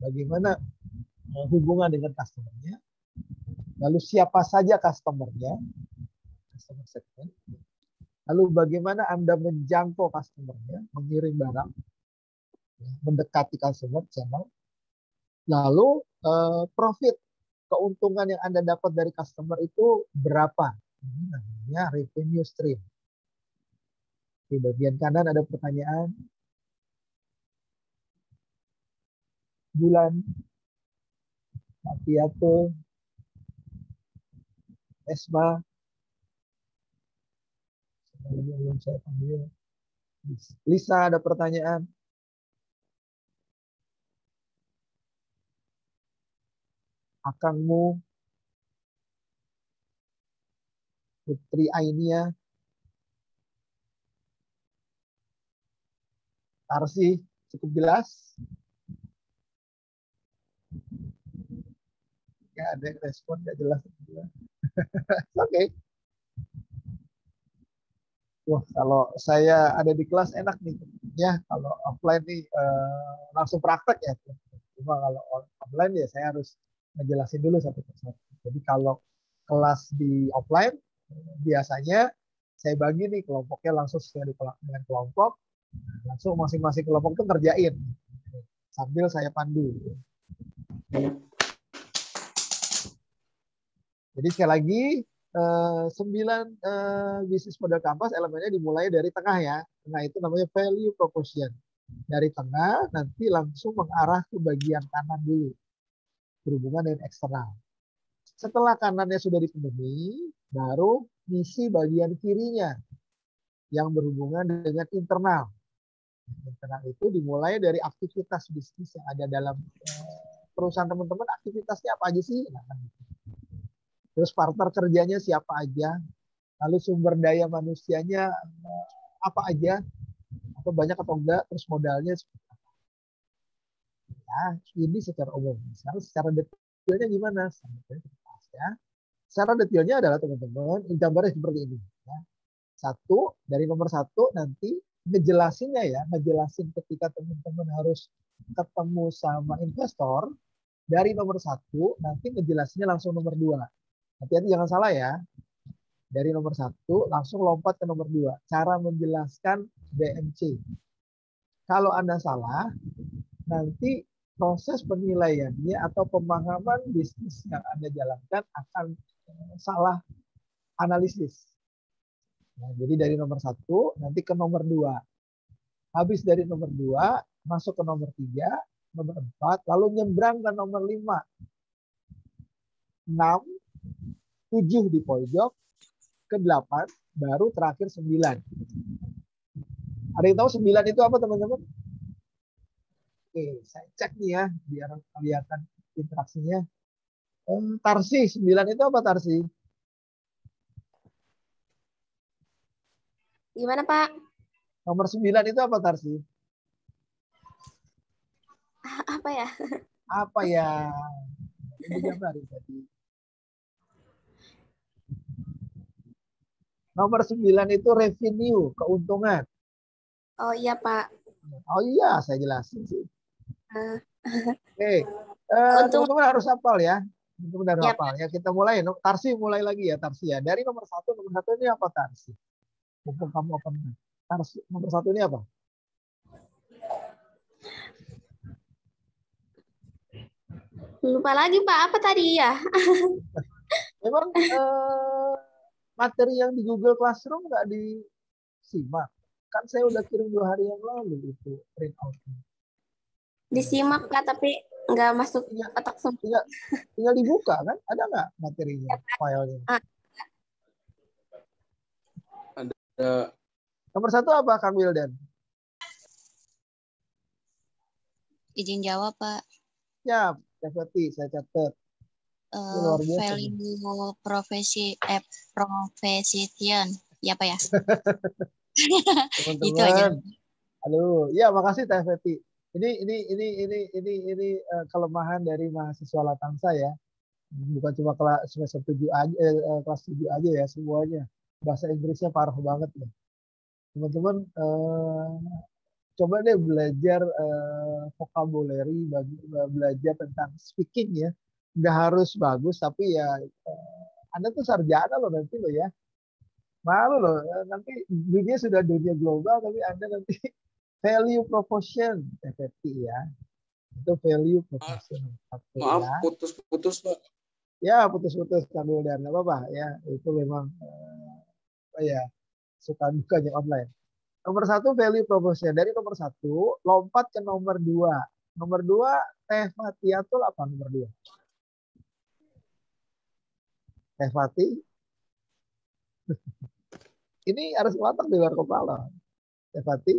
bagaimana hubungan dengan customernya, lalu siapa saja customernya, customer segment, lalu bagaimana Anda menjangkau customernya, mengirim barang, mendekati customer channel, lalu profit, keuntungan yang Anda dapat dari customer itu berapa? Ini namanya revenue stream. Di bagian kanan ada pertanyaan. Bulan, Papiato, Esma, belum saya panggil. Lisa ada pertanyaan. Akangmu, Putri Ainia, Tarsi, cukup jelas? Ya, ada yang respon nggak jelas. Oke. Wah, kalau saya ada di kelas enak nih. Ya, kalau offline nih langsung praktek ya. Cuma kalau online ya saya harus ngejelasin dulu satu persatu. Jadi kalau kelas di offline biasanya saya bagi nih kelompoknya langsung sesuai dengan kelompok. Langsung masing-masing kelompok itu ngerjain sambil saya pandu. Jadi sekali lagi 9 bisnis model kampas elemennya dimulai dari tengah ya. Tengah itu namanya value proposition. Dari tengah nanti langsung mengarah ke bagian kanan dulu. Berhubungan dengan eksternal. Setelah kanannya sudah dipenuhi, baru misi bagian kirinya yang berhubungan dengan internal. Internal itu dimulai dari aktivitas bisnis yang ada dalam perusahaan teman-teman. Aktivitasnya apa aja sih? Terus partner kerjanya siapa aja, lalu sumber daya manusianya apa aja, atau banyak atau enggak, terus modalnya seperti apa. Ya, ini secara umum. Sekarang secara detailnya gimana? Secara detailnya adalah teman-teman, gambarnya seperti ini. Ya. Dari nomor 1 nanti ngejelasinnya ya, ngejelasin ketika teman-teman harus ketemu sama investor, dari nomor 1 nanti ngejelasinnya langsung nomor 2. Hati-hati jangan salah ya. Dari nomor 1 langsung lompat ke nomor 2. Cara menjelaskan BMC. Kalau Anda salah, nanti proses penilaiannya atau pemahaman bisnis yang Anda jalankan akan salah analisis. Nah, jadi dari nomor 1 nanti ke nomor 2. Habis dari nomor 2 masuk ke nomor 3, nomor 4, lalu nyebrang ke nomor 5. 6, 7 di pojok, ke 8, baru terakhir 9. Ada yang tahu 9 itu apa teman-teman? Oke, saya cek nih ya, biar kelihatan interaksinya. Tarsi, 9 itu apa Tarsi? Gimana Pak? Nomor 9 itu apa Tarsi? Apa ya? Apa ya? Ini gambar tadi. Nomor 9 itu revenue, keuntungan. Oh iya Pak. Oh iya, saya jelasin sih. Oke, Untung teman-teman harus hafal ya. Teman-teman harus ya, hafal ya. Kita mulai. Tarsi mulai lagi ya Tarsi ya. Dari nomor 1 ini apa Tarsi? Mumpung kamu apa? Tarsi nomor 1 ini apa? lupa lagi Pak. Apa tadi ya? Memang materi yang di Google Classroom nggak disimak. Kan saya udah kirim 2 hari yang lalu itu print out. Disimak Pak, tapi nggak masuk otak semua. Tinggal dibuka kan? Ada nggak materinya, filenya? Ada. Nomor 1 apa Kang Wildan? Izin jawab, Pak. Ya, seperti saya catat. Luar biasa. Value profession. Ya, Pak ya? Itu aja. Teman-teman. Halo, ya makasih Teh Feti. Ini kelemahan dari mahasiswa Latansa ya. Bukan cuma kelas semester 7 aja, kelas 7 aja ya semuanya. Bahasa Inggrisnya parah banget ya. Teman-teman coba deh belajar vocabulary, belajar tentang speaking ya. Nggak harus bagus tapi ya Anda tuh sarjana loh nanti loh ya. Malu loh, nanti dunia sudah dunia global tapi Anda nanti value proposition FFP ya. Itu value proposition. Maaf, ya. putus-putus Pak. Ya, putus-putus Kang Wildan, nggak apa-apa ya. Itu memang ya suka dukanya online. Nomor satu value proposition. Dari nomor satu lompat ke nomor dua. Nomor dua Teh Fatiatul apa nomor dua? Teh Fati. Ini harus watak di luar kepala. Teh Fati.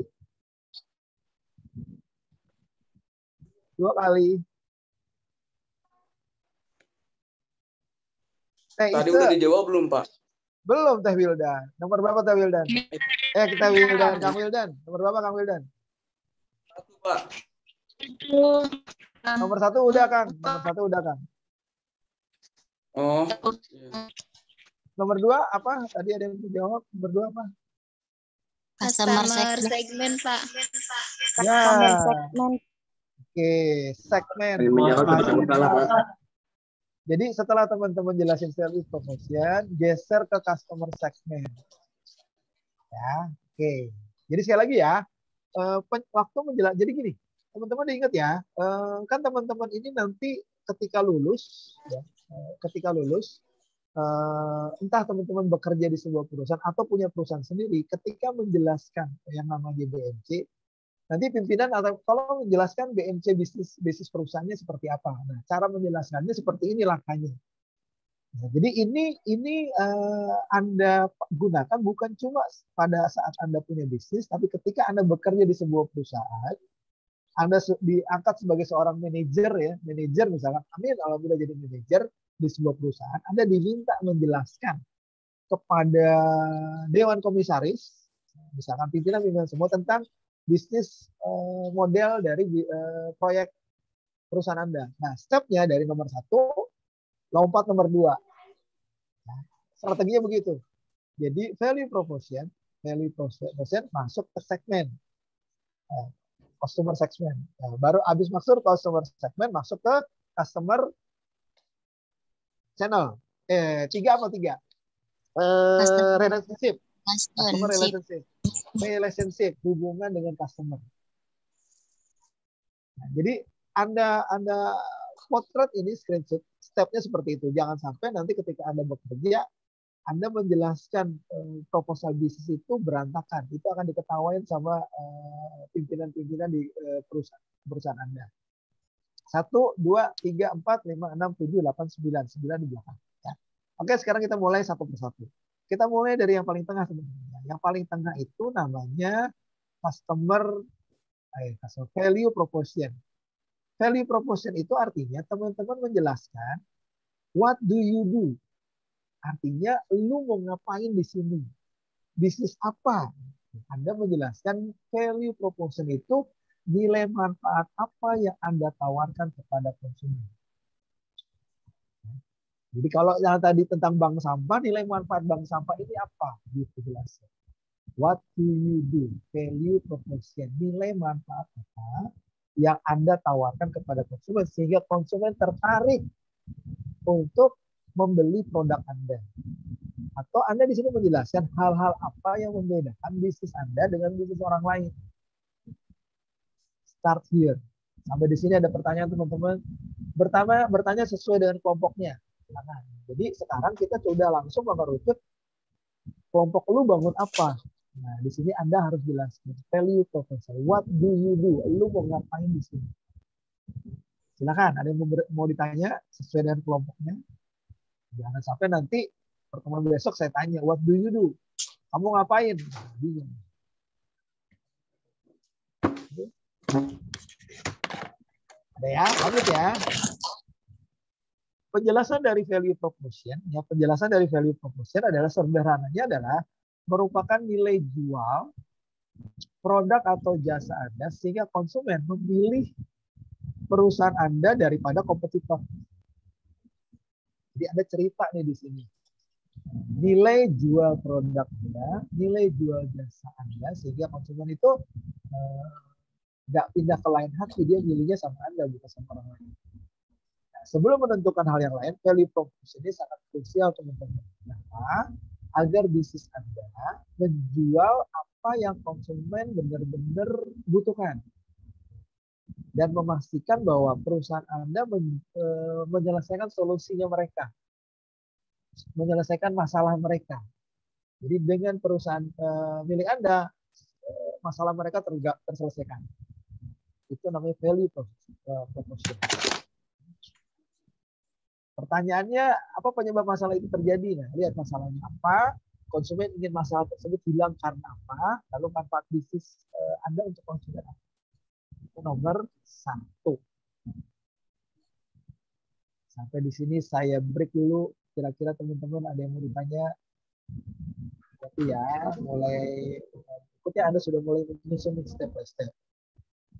2 kali. Teh Tadi Ise. udah dijawab belum, Pak? Belum Teh Wildan. Nomor berapa Teh Wildan? Kita Wildan, Kang Wildan. Nomor berapa Kang Wildan? 1, Pak. Nomor 1 udah Kang. Nomor 1 udah Kang. Oh. Nomor 2 apa? Tadi ada yang dijawab. Nomor 2 apa? Customer Customer segment. segment, Pak. Ya. segmen. Oke, segmen. Yang menjawab Masih salah, Pak. sama. Jadi setelah teman-teman jelasin value proposition, geser ke customer segment. Ya, oke. Jadi sekali lagi ya, waktu menjelaskan. Jadi gini, teman-teman diingat ya, kan teman-teman ini nanti ketika lulus, ya, entah teman-teman bekerja di sebuah perusahaan atau punya perusahaan sendiri, ketika menjelaskan yang namanya BMC, nanti pimpinan atau kalau menjelaskan BMC bisnis perusahaannya seperti apa. Nah, cara menjelaskannya seperti ini langkahnya. Nah, jadi ini Anda gunakan bukan cuma pada saat Anda punya bisnis, tapi ketika Anda bekerja di sebuah perusahaan, Anda diangkat sebagai seorang manajer ya, manajer misalkan, amin, alhamdulillah jadi manajer di sebuah perusahaan, Anda diminta menjelaskan kepada Dewan Komisaris, misalkan pimpinan semua tentang bisnis model dari proyek perusahaan Anda. Nah, stepnya dari nomor 1, lompat nomor 2. Nah, strateginya begitu. Jadi value proposition masuk ke segmen. Customer segment. Nah, baru habis masuk customer segment, masuk ke customer channel. 3 apa 3? Relationship. Customer relationship. Hubungan dengan customer. Nah, jadi Anda potret ini screenshot stepnya seperti itu. Jangan sampai nanti ketika Anda bekerja, Anda menjelaskan proposal bisnis itu berantakan. Itu akan diketawain sama pimpinan-pimpinan di perusahaan Anda. 1, 2, 3, 4, 5, 6, 7, 8, 9. 9 di belakang. Ya. Oke, sekarang kita mulai satu persatu. Kita mulai dari yang paling tengah sebenarnya. Yang paling tengah itu namanya customer value proposition. Value proposition itu artinya teman-teman menjelaskan what do you do. Artinya lu mau ngapain di sini? Bisnis apa? Anda menjelaskan value proposition itu nilai manfaat apa yang Anda tawarkan kepada konsumen. Jadi kalau yang tadi tentang bank sampah, nilai manfaat bank sampah ini apa? Gitu jelasnya. What do you do? Value proposition. Nilai manfaat apa yang Anda tawarkan kepada konsumen sehingga konsumen tertarik untuk membeli produk Anda. Atau Anda di sini menjelaskan hal-hal apa yang membedakan bisnis Anda dengan bisnis orang lain. Start here. Sampai di sini ada pertanyaan teman-teman. Bertanya sesuai dengan kelompoknya. Nah, jadi sekarang kita sudah langsung mengerucut kelompok lu bangun apa. Nah, di sini Anda harus jelaskan value proposal. What do you do? Lu mau ngapain di sini? Silakan, ada yang mau ditanya sesuai dengan kelompoknya. Jangan sampai nanti pertemuan besok saya tanya, what do you do? Kamu ngapain? Bingung. Ada ya, lanjut ya. Penjelasan dari value proposition, ya penjelasan dari value proposition adalah sederhananya adalah merupakan nilai jual produk atau jasa Anda sehingga konsumen memilih perusahaan Anda daripada kompetitor. Jadi ada cerita nih di sini. Nilai jual produk Anda, nilai jual jasa Anda sehingga konsumen itu nggak pindah ke lain hati, dia milihnya sama Anda bukan sama orang lain. Nah, sebelum menentukan hal yang lain, value proposition ini sangat krusial teman-teman. Kenapa? Agar bisnis Anda menjual apa yang konsumen benar-benar butuhkan. dan memastikan bahwa perusahaan Anda menyelesaikan solusinya mereka, menyelesaikan masalah mereka. Jadi dengan perusahaan milik Anda, masalah mereka terselesaikan. Itu namanya value proposition. Pertanyaannya, apa penyebab masalah itu terjadi? Nah, lihat masalahnya apa, konsumen ingin masalah tersebut hilang karena apa, lalu manfaat bisnis Anda untuk konsumen apa. Itu nomor 1. Sampai di sini saya break dulu. Kira-kira teman-teman ada yang mau ditanya? Tapi ya, mulai berikutnya Anda sudah mulai menyusun step by step.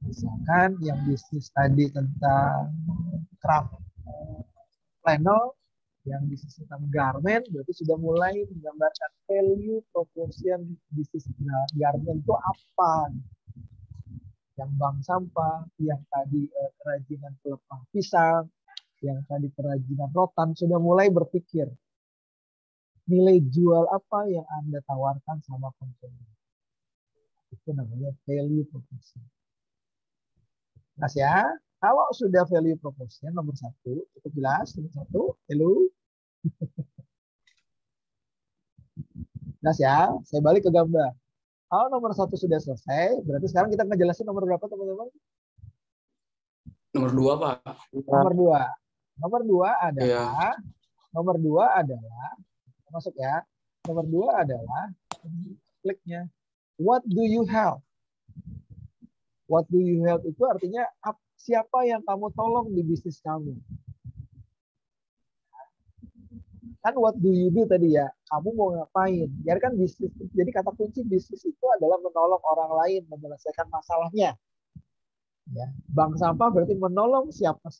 Misalkan yang bisnis tadi tentang craft flannel, yang bisnis tentang garment, berarti sudah mulai menggambarkan value proposition bisnis garment itu apa. Yang bank sampah, yang tadi kerajinan pelepah pisang, yang tadi kerajinan rotan, sudah mulai berpikir nilai jual apa yang Anda tawarkan sama konsumen. Itu namanya value proposition. Jelas ya? Kalau sudah value proposition nomor 1, cukup jelas. Nomor 1, hello. Jelas ya? Saya balik ke gambar. Kalau nomor 1 sudah selesai, berarti sekarang kita ngejelasin nomor berapa teman-teman? Nomor 2, Pak. Nomor 2. Nomor 2 adalah, nomor 2 adalah, masuk ya. Nomor 2 adalah, kliknya, what do you help? What do you help itu artinya siapa yang kamu tolong di bisnis kamu. Kan what do you do tadi ya, kamu mau ngapain? Ya kan bisnis. Jadi kata kunci bisnis itu adalah menolong orang lain menyelesaikan masalahnya. Ya, bank sampah berarti menolong siapa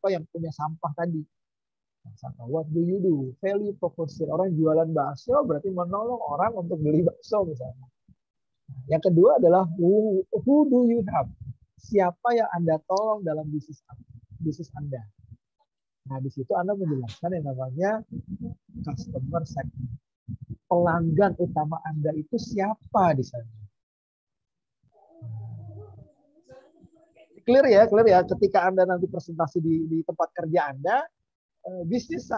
yang punya sampah tadi. Sampah. What do you do? Value proposition. Orang jualan bakso berarti menolong orang untuk beli bakso misalnya. Yang kedua adalah who do you help? Siapa yang Anda tolong dalam bisnis Anda? Nah, di situ Anda menjelaskan yang namanya customer segment. Pelanggan utama Anda itu siapa di sana? Clear ya. Ketika Anda nanti presentasi di tempat kerja Anda, bisnis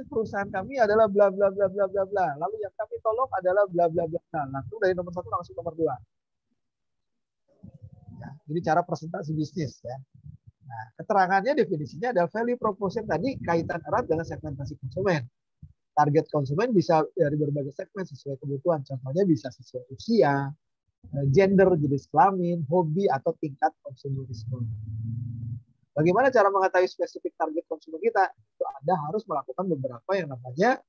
perusahaan kami adalah bla bla bla bla bla bla. Lalu yang kami tolong adalah bla bla bla. Langsung dari nomor 1 langsung nomor 2. Ya, jadi cara presentasi bisnis ya. Nah, keterangannya definisinya adalah value proposition tadi kaitan erat dengan segmentasi konsumen. Target konsumen bisa dari berbagai segmen sesuai kebutuhan. Contohnya bisa sesuai usia, gender, jenis kelamin, hobi, atau tingkat konsumerisme. Bagaimana cara mengetahui spesifik target konsumen kita? Itu Anda harus melakukan beberapa yang namanya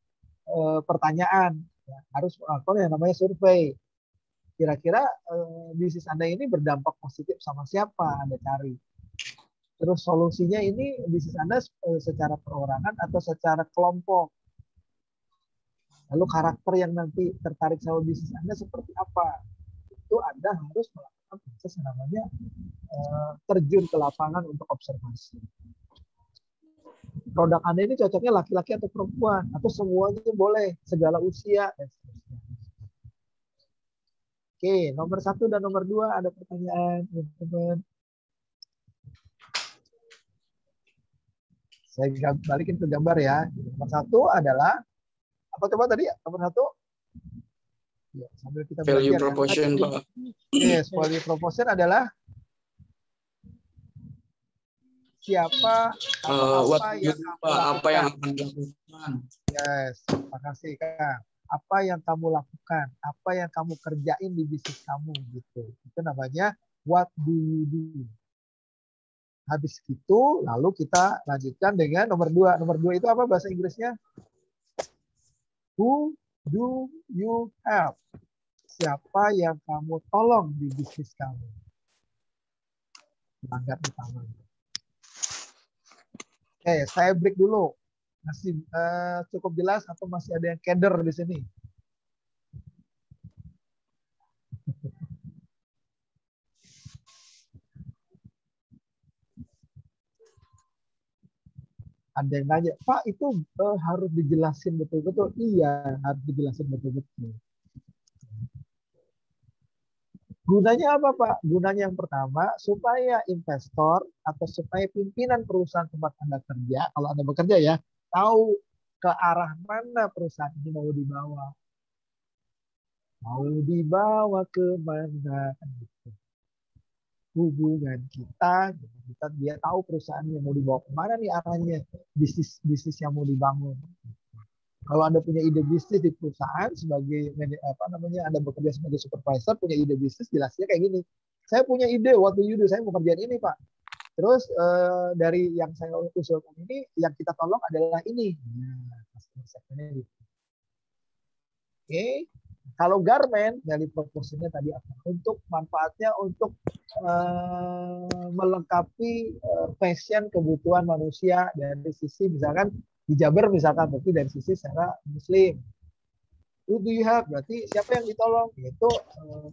pertanyaan. Ya, harus melakukan yang namanya survei. Kira-kira bisnis Anda ini berdampak positif sama siapa Anda cari. Terus solusinya ini bisnis Anda secara perorangan atau secara kelompok. Lalu karakter yang nanti tertarik sama bisnis Anda seperti apa? Itu Anda harus melakukan proses yang namanya terjun ke lapangan untuk observasi. Produk Anda ini cocoknya laki-laki atau perempuan, atau semuanya boleh, segala usia, dan seterusnya. Oke, nomor 1 dan nomor 2 ada pertanyaan, teman-teman. Saya balikin ke gambar ya. Nomor 1 adalah apa coba tadi? Nomor 1. Ya, sambil kita value belajar, proposition, ya. Pak. Yes, value proposition adalah siapa atau apa yang kamu lakukan. Apa yang akan dilakukan. Yes, terima kasih Kak. Apa yang kamu lakukan, apa yang kamu kerjain di bisnis kamu gitu. Itu namanya what do you do. Habis itu, lalu kita lanjutkan dengan nomor 2. Nomor 2 itu apa bahasa Inggrisnya? Who do you help? Siapa yang kamu tolong di bisnis kamu? Pelanggan utama. Oke, saya break dulu. Masih cukup jelas atau masih ada yang keder di sini? Ada yang nanya, Pak itu harus dijelasin betul-betul. Iya, harus dijelasin betul-betul. Gunanya apa, Pak? Gunanya yang pertama, supaya investor atau supaya pimpinan perusahaan tempat Anda kerja, kalau Anda bekerja ya, tahu ke arah mana perusahaan ini mau dibawa. Mau dibawa ke mana? Kan gitu. Hubungan kita dia tahu perusahaannya mau dibawa kemana nih arahnya, bisnis yang mau dibangun. Kalau Anda punya ide bisnis di perusahaan sebagai Anda bekerja sebagai supervisor, punya ide bisnis, jelasnya kayak gini. Saya punya ide, what do you do? Saya mau kerjaan ini, Pak. Terus dari yang saya usulkan ini, yang kita tolong adalah ini. Nah, customer segmentnya gitu. Oke. Kalau garment dari proporsinya tadi apa? Untuk manfaatnya untuk melengkapi fashion kebutuhan manusia dari sisi misalkan hijaber misalkan, berarti dari sisi secara muslim. Who do you have? Berarti siapa yang ditolong? Yaitu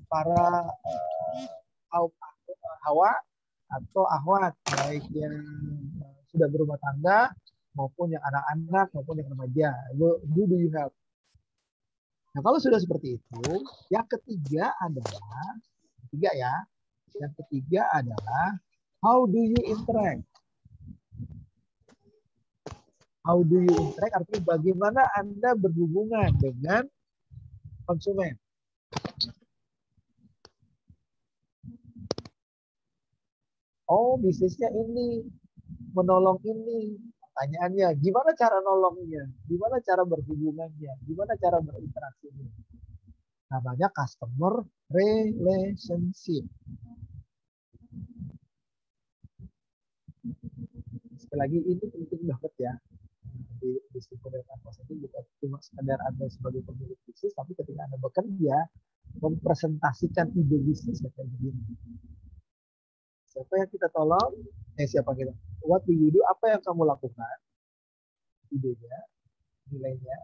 para hawa atau ahwat, baik yang sudah berumah tangga maupun yang anak-anak maupun yang remaja. Who do you have? Nah, kalau sudah seperti itu, yang ketiga adalah how do you interact? How do you interact artinya bagaimana Anda berhubungan dengan konsumen. Oh, bisnisnya ini, menolong ini. Pertanyaannya, gimana cara nolongnya? Gimana cara berhubungannya? Gimana cara berinteraksinya? Namanya customer relationship. Sekali lagi, ini penting banget ya. Di Simple Canvas ini bukan cuma sekedar Anda sebagai pemilik bisnis, tapi ketika Anda bekerja, mempresentasikan ide bisnis kayak begini. Siapa yang kita tolong? Siapa kita? What do you do? Apa yang kamu lakukan? Idenya, nilainya.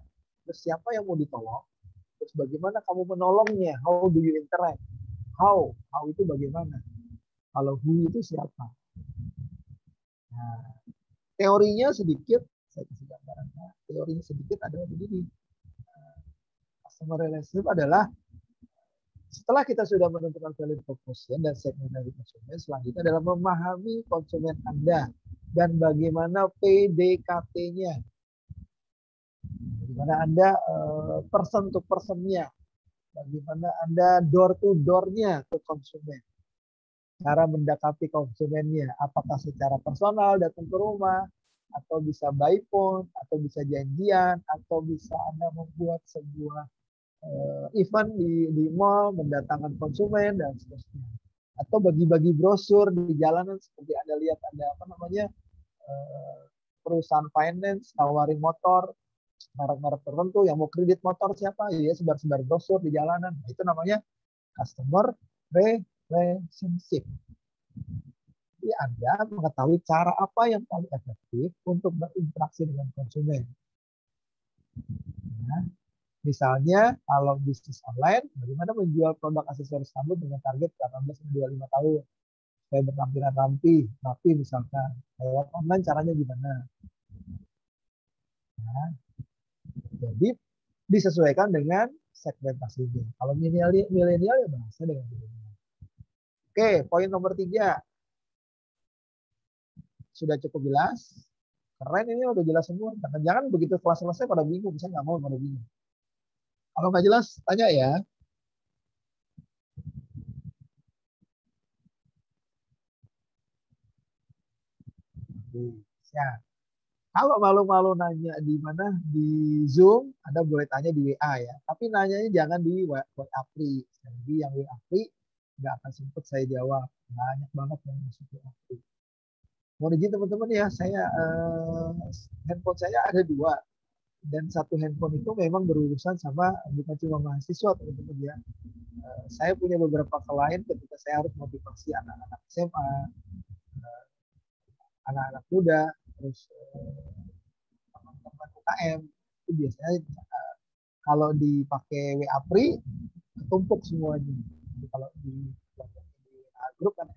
Terus siapa yang mau ditolong? Terus bagaimana kamu menolongnya? How do you interact? How itu bagaimana? Kalau who itu siapa? Nah, teorinya sedikit, saya kasih gambarannya. Teorinya sedikit adalah begini. Customer relationship adalah setelah kita sudah menentukan value proposition dan segmen dari konsumen, selanjutnya adalah memahami konsumen Anda dan bagaimana PDKT-nya. Bagaimana Anda person to person-nya. Bagaimana Anda door to door-nya ke konsumen. Cara mendekati konsumennya. Apakah secara personal datang ke rumah, atau bisa by phone, atau bisa janjian, atau bisa Anda membuat sebuah event di mall, mendatangkan konsumen dan seterusnya. Atau bagi-bagi brosur di jalanan seperti Anda lihat ada perusahaan finance tawarin motor merek-merek tertentu yang mau kredit motor siapa ya sebar-sebar brosur di jalanan. Nah, itu namanya customer relationship. Jadi Anda mengetahui cara apa yang paling efektif untuk berinteraksi dengan konsumen. Nah, misalnya kalau bisnis online, bagaimana menjual produk aksesoris rambut dengan target 18-25 tahun. Saya bertampilan rapi misalkan. Lewat online caranya gimana? Nah, jadi disesuaikan dengan segmentasinya. Kalau milenial ya bahasa dengan milenial. Oke, poin nomor 3. Sudah cukup jelas? Keren ini udah jelas semua. Jangan begitu kelas selesai pada bingung. Saya nggak mau pada bingung. Kalau nggak jelas, tanya ya. Ya. Kalau malu-malu nanya di mana di Zoom, Anda boleh tanya di WA ya. Tapi nanyanya jangan di WA Free. Jadi yang WA Free nggak akan sempat saya jawab. Banyak banget yang masuk WA Free. Mohon izin teman-teman ya, saya handphone saya ada 2. Dan satu handphone itu memang berurusan sama bukan cuma mahasiswa teman-teman ya. Saya punya beberapa klien ketika saya harus motivasi anak-anak SMA, anak-anak muda, terus teman-teman UKM itu biasanya kalau dipakai WA Free tumpuk semuanya. Jadi kalau di grup kan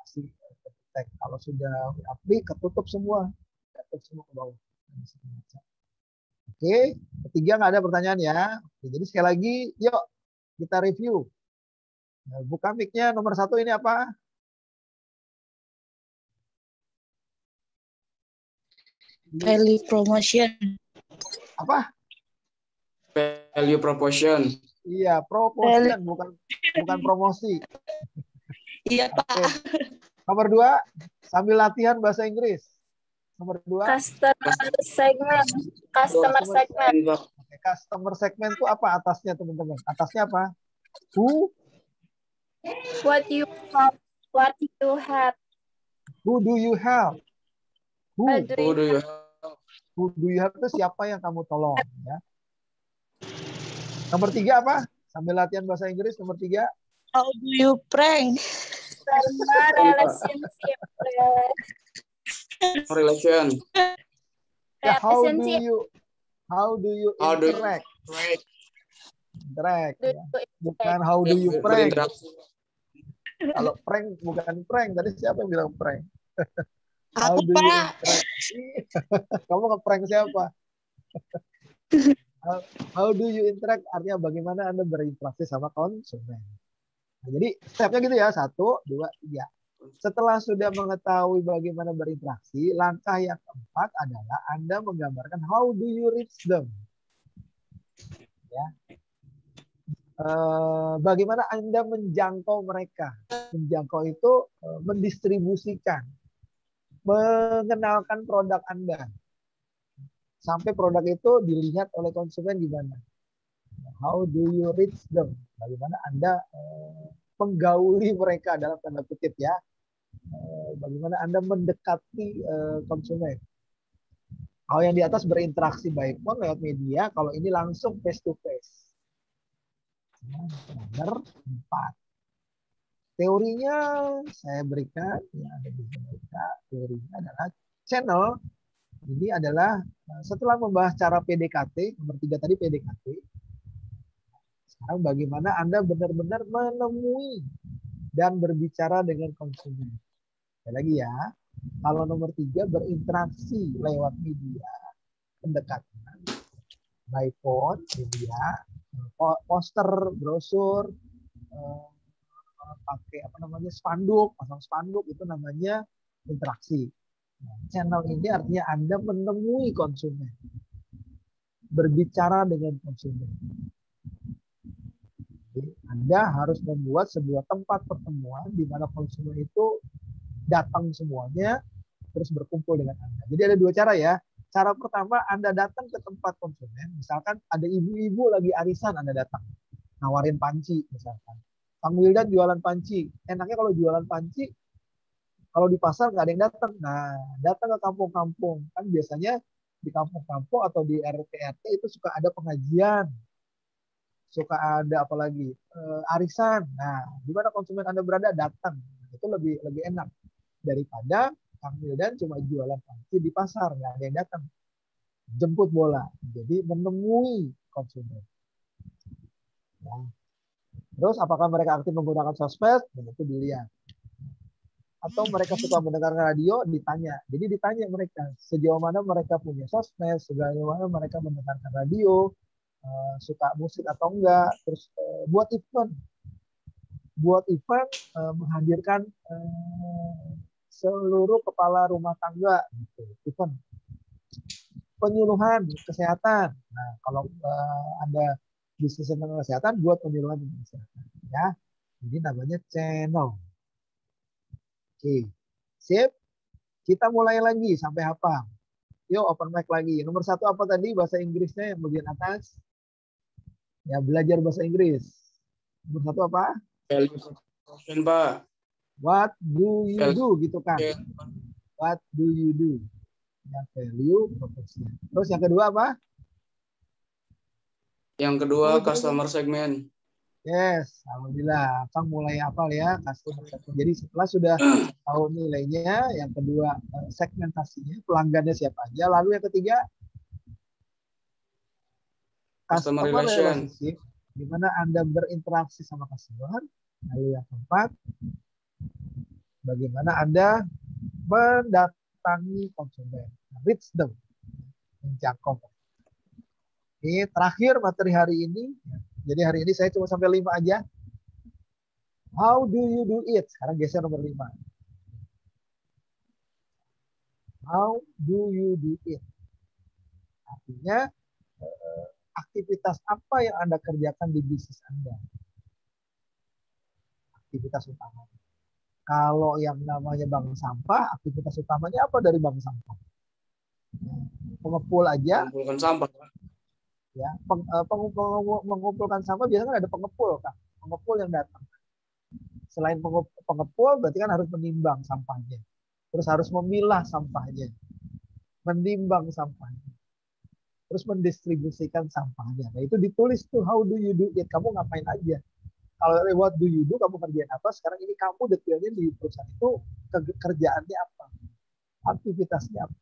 masih ketek. Kalau sudah WA Free ketutup semua ke bawah. Oke, ketiga nggak ada pertanyaan ya. Oke, jadi sekali lagi, yuk kita review. Nah, buka mic-nya nomor 1 ini apa? Value promotion. Apa? Value proportion. Iya, promotion, bukan promosi. Iya, Pak. Oke. Nomor 2, sambil latihan bahasa Inggris. Nomor 2. Customer segment. Customer segment. Oke, customer segment itu apa atasnya, teman-teman? Atasnya apa? Who? What you have. What you have. Who do you help? Who? Who do you have? Who do you help itu siapa yang kamu tolong? Ya. Nomor 3 apa? Sambil latihan bahasa Inggris, nomor 3. How do you prank? Customer relationship. Relation. Ya, how do Relationship. you How do you interact? prank? Interact, Do ya. you Bukan how do you prank. Berinteraksi. Kalau prank bukan prank. Tadi siapa yang bilang prank? How Aku, do you Pak. interact? Kamu nge-prank siapa? How do you interact artinya bagaimana Anda berinteraksi sama konsumen. Nah, jadi stepnya gitu ya, 1, 2, 3. Setelah sudah mengetahui bagaimana berinteraksi, langkah yang keempat adalah Anda menggambarkan how do you reach them. Ya. Bagaimana Anda menjangkau mereka. Menjangkau itu mendistribusikan, mengenalkan produk Anda. Sampai produk itu dilihat oleh konsumen gimana. How do you reach them? Bagaimana Anda menggauli mereka dalam tanda kutip ya. Bagaimana Anda mendekati konsumen. Kalau yang di atas berinteraksi baik pun lewat media, kalau ini langsung face to face. Nomor 4. Teorinya saya berikan, ya ada di mereka. Teorinya adalah channel. Ini adalah setelah membahas cara PDKT, nomor 3 tadi PDKT. Sekarang bagaimana Anda benar-benar menemui dan berbicara dengan konsumen. Sekali lagi ya, kalau nomor 3 berinteraksi lewat media, pendekatan, by phone, media, poster, brosur, pakai apa namanya spanduk, pasang spanduk itu namanya interaksi. Nah, channel ini artinya Anda menemui konsumen, berbicara dengan konsumen. Jadi, Anda harus membuat sebuah tempat pertemuan di mana konsumen itu datang semuanya, terus berkumpul dengan Anda. Jadi ada 2 cara ya. Cara pertama, Anda datang ke tempat konsumen, misalkan ada ibu-ibu lagi arisan, Anda datang, nawarin panci misalkan. Kang Wildan jualan panci. Enaknya kalau jualan panci, kalau di pasar nggak ada yang datang. Nah, datang ke kampung-kampung. Kan biasanya di kampung-kampung atau di RT-RT itu suka ada pengajian. Suka ada apa lagi? Arisan. Nah, di mana konsumen Anda berada, datang. Itu lebih enak. Daripada Kang Wildan cuma jualan panci di pasar. Nggak ada yang datang. Jemput bola. Jadi menemui konsumen. Nah, terus apakah mereka aktif menggunakan sosmed? Nah, itu dilihat. Atau mereka suka mendengarkan radio, ditanya. Jadi ditanya mereka, sejauh mana mereka punya sosmed, sejauh mana mereka mendengarkan radio, suka musik atau enggak. Terus buat event. Menghadirkan seluruh kepala rumah tangga. Gitu. Event. Penyuluhan kesehatan. Nah, kalau Anda bisnis tentang kesehatan, buat penyuluhan tentang kesehatan. Ya, ini namanya channel. Oke, sip. Kita mulai lagi sampai hafal. Yuk open mic lagi. Nomor 1 apa tadi bahasa Inggrisnya yang bagian atas? Ya belajar bahasa Inggris. Nomor 1 apa? Value proportion, Pak. What do you do gitu kan? What do you do? Ya value proportion. Terus yang kedua apa? Yang kedua customer segment. Yes, alhamdulillah. Kang mulai hafal ya customer segment. Jadi setelah sudah tahu nilainya, yang kedua segmentasinya, pelanggannya siapa aja. Lalu yang ketiga Customer relationship. Gimana Anda berinteraksi sama customer. Lalu yang keempat, bagaimana Anda mendatangi konsumen, reach them, menjangkau. Ini terakhir materi hari ini. Jadi hari ini saya cuma sampai 5 aja. How do you do it? Sekarang geser nomor 5. How do you do it? Artinya aktivitas apa yang Anda kerjakan di bisnis Anda? Aktivitas utama. Kalau yang namanya bank sampah, aktivitas utamanya apa dari bank sampah? Pengepul aja. Mengumpulkan sampah. Ya, mengumpulkan sampah biasanya kan ada pengepul, Kak. Pengepul yang datang. Selain pengepul, berarti kan harus menimbang sampahnya. Terus harus memilah sampahnya. Menimbang sampahnya. Terus mendistribusikan sampahnya. Nah, itu ditulis tuh, how do you do it? Kamu ngapain aja? Kalau what do you do, kamu kerjain apa? Sekarang ini kamu detailnya di perusahaan itu kerjaannya apa? Aktivitasnya apa?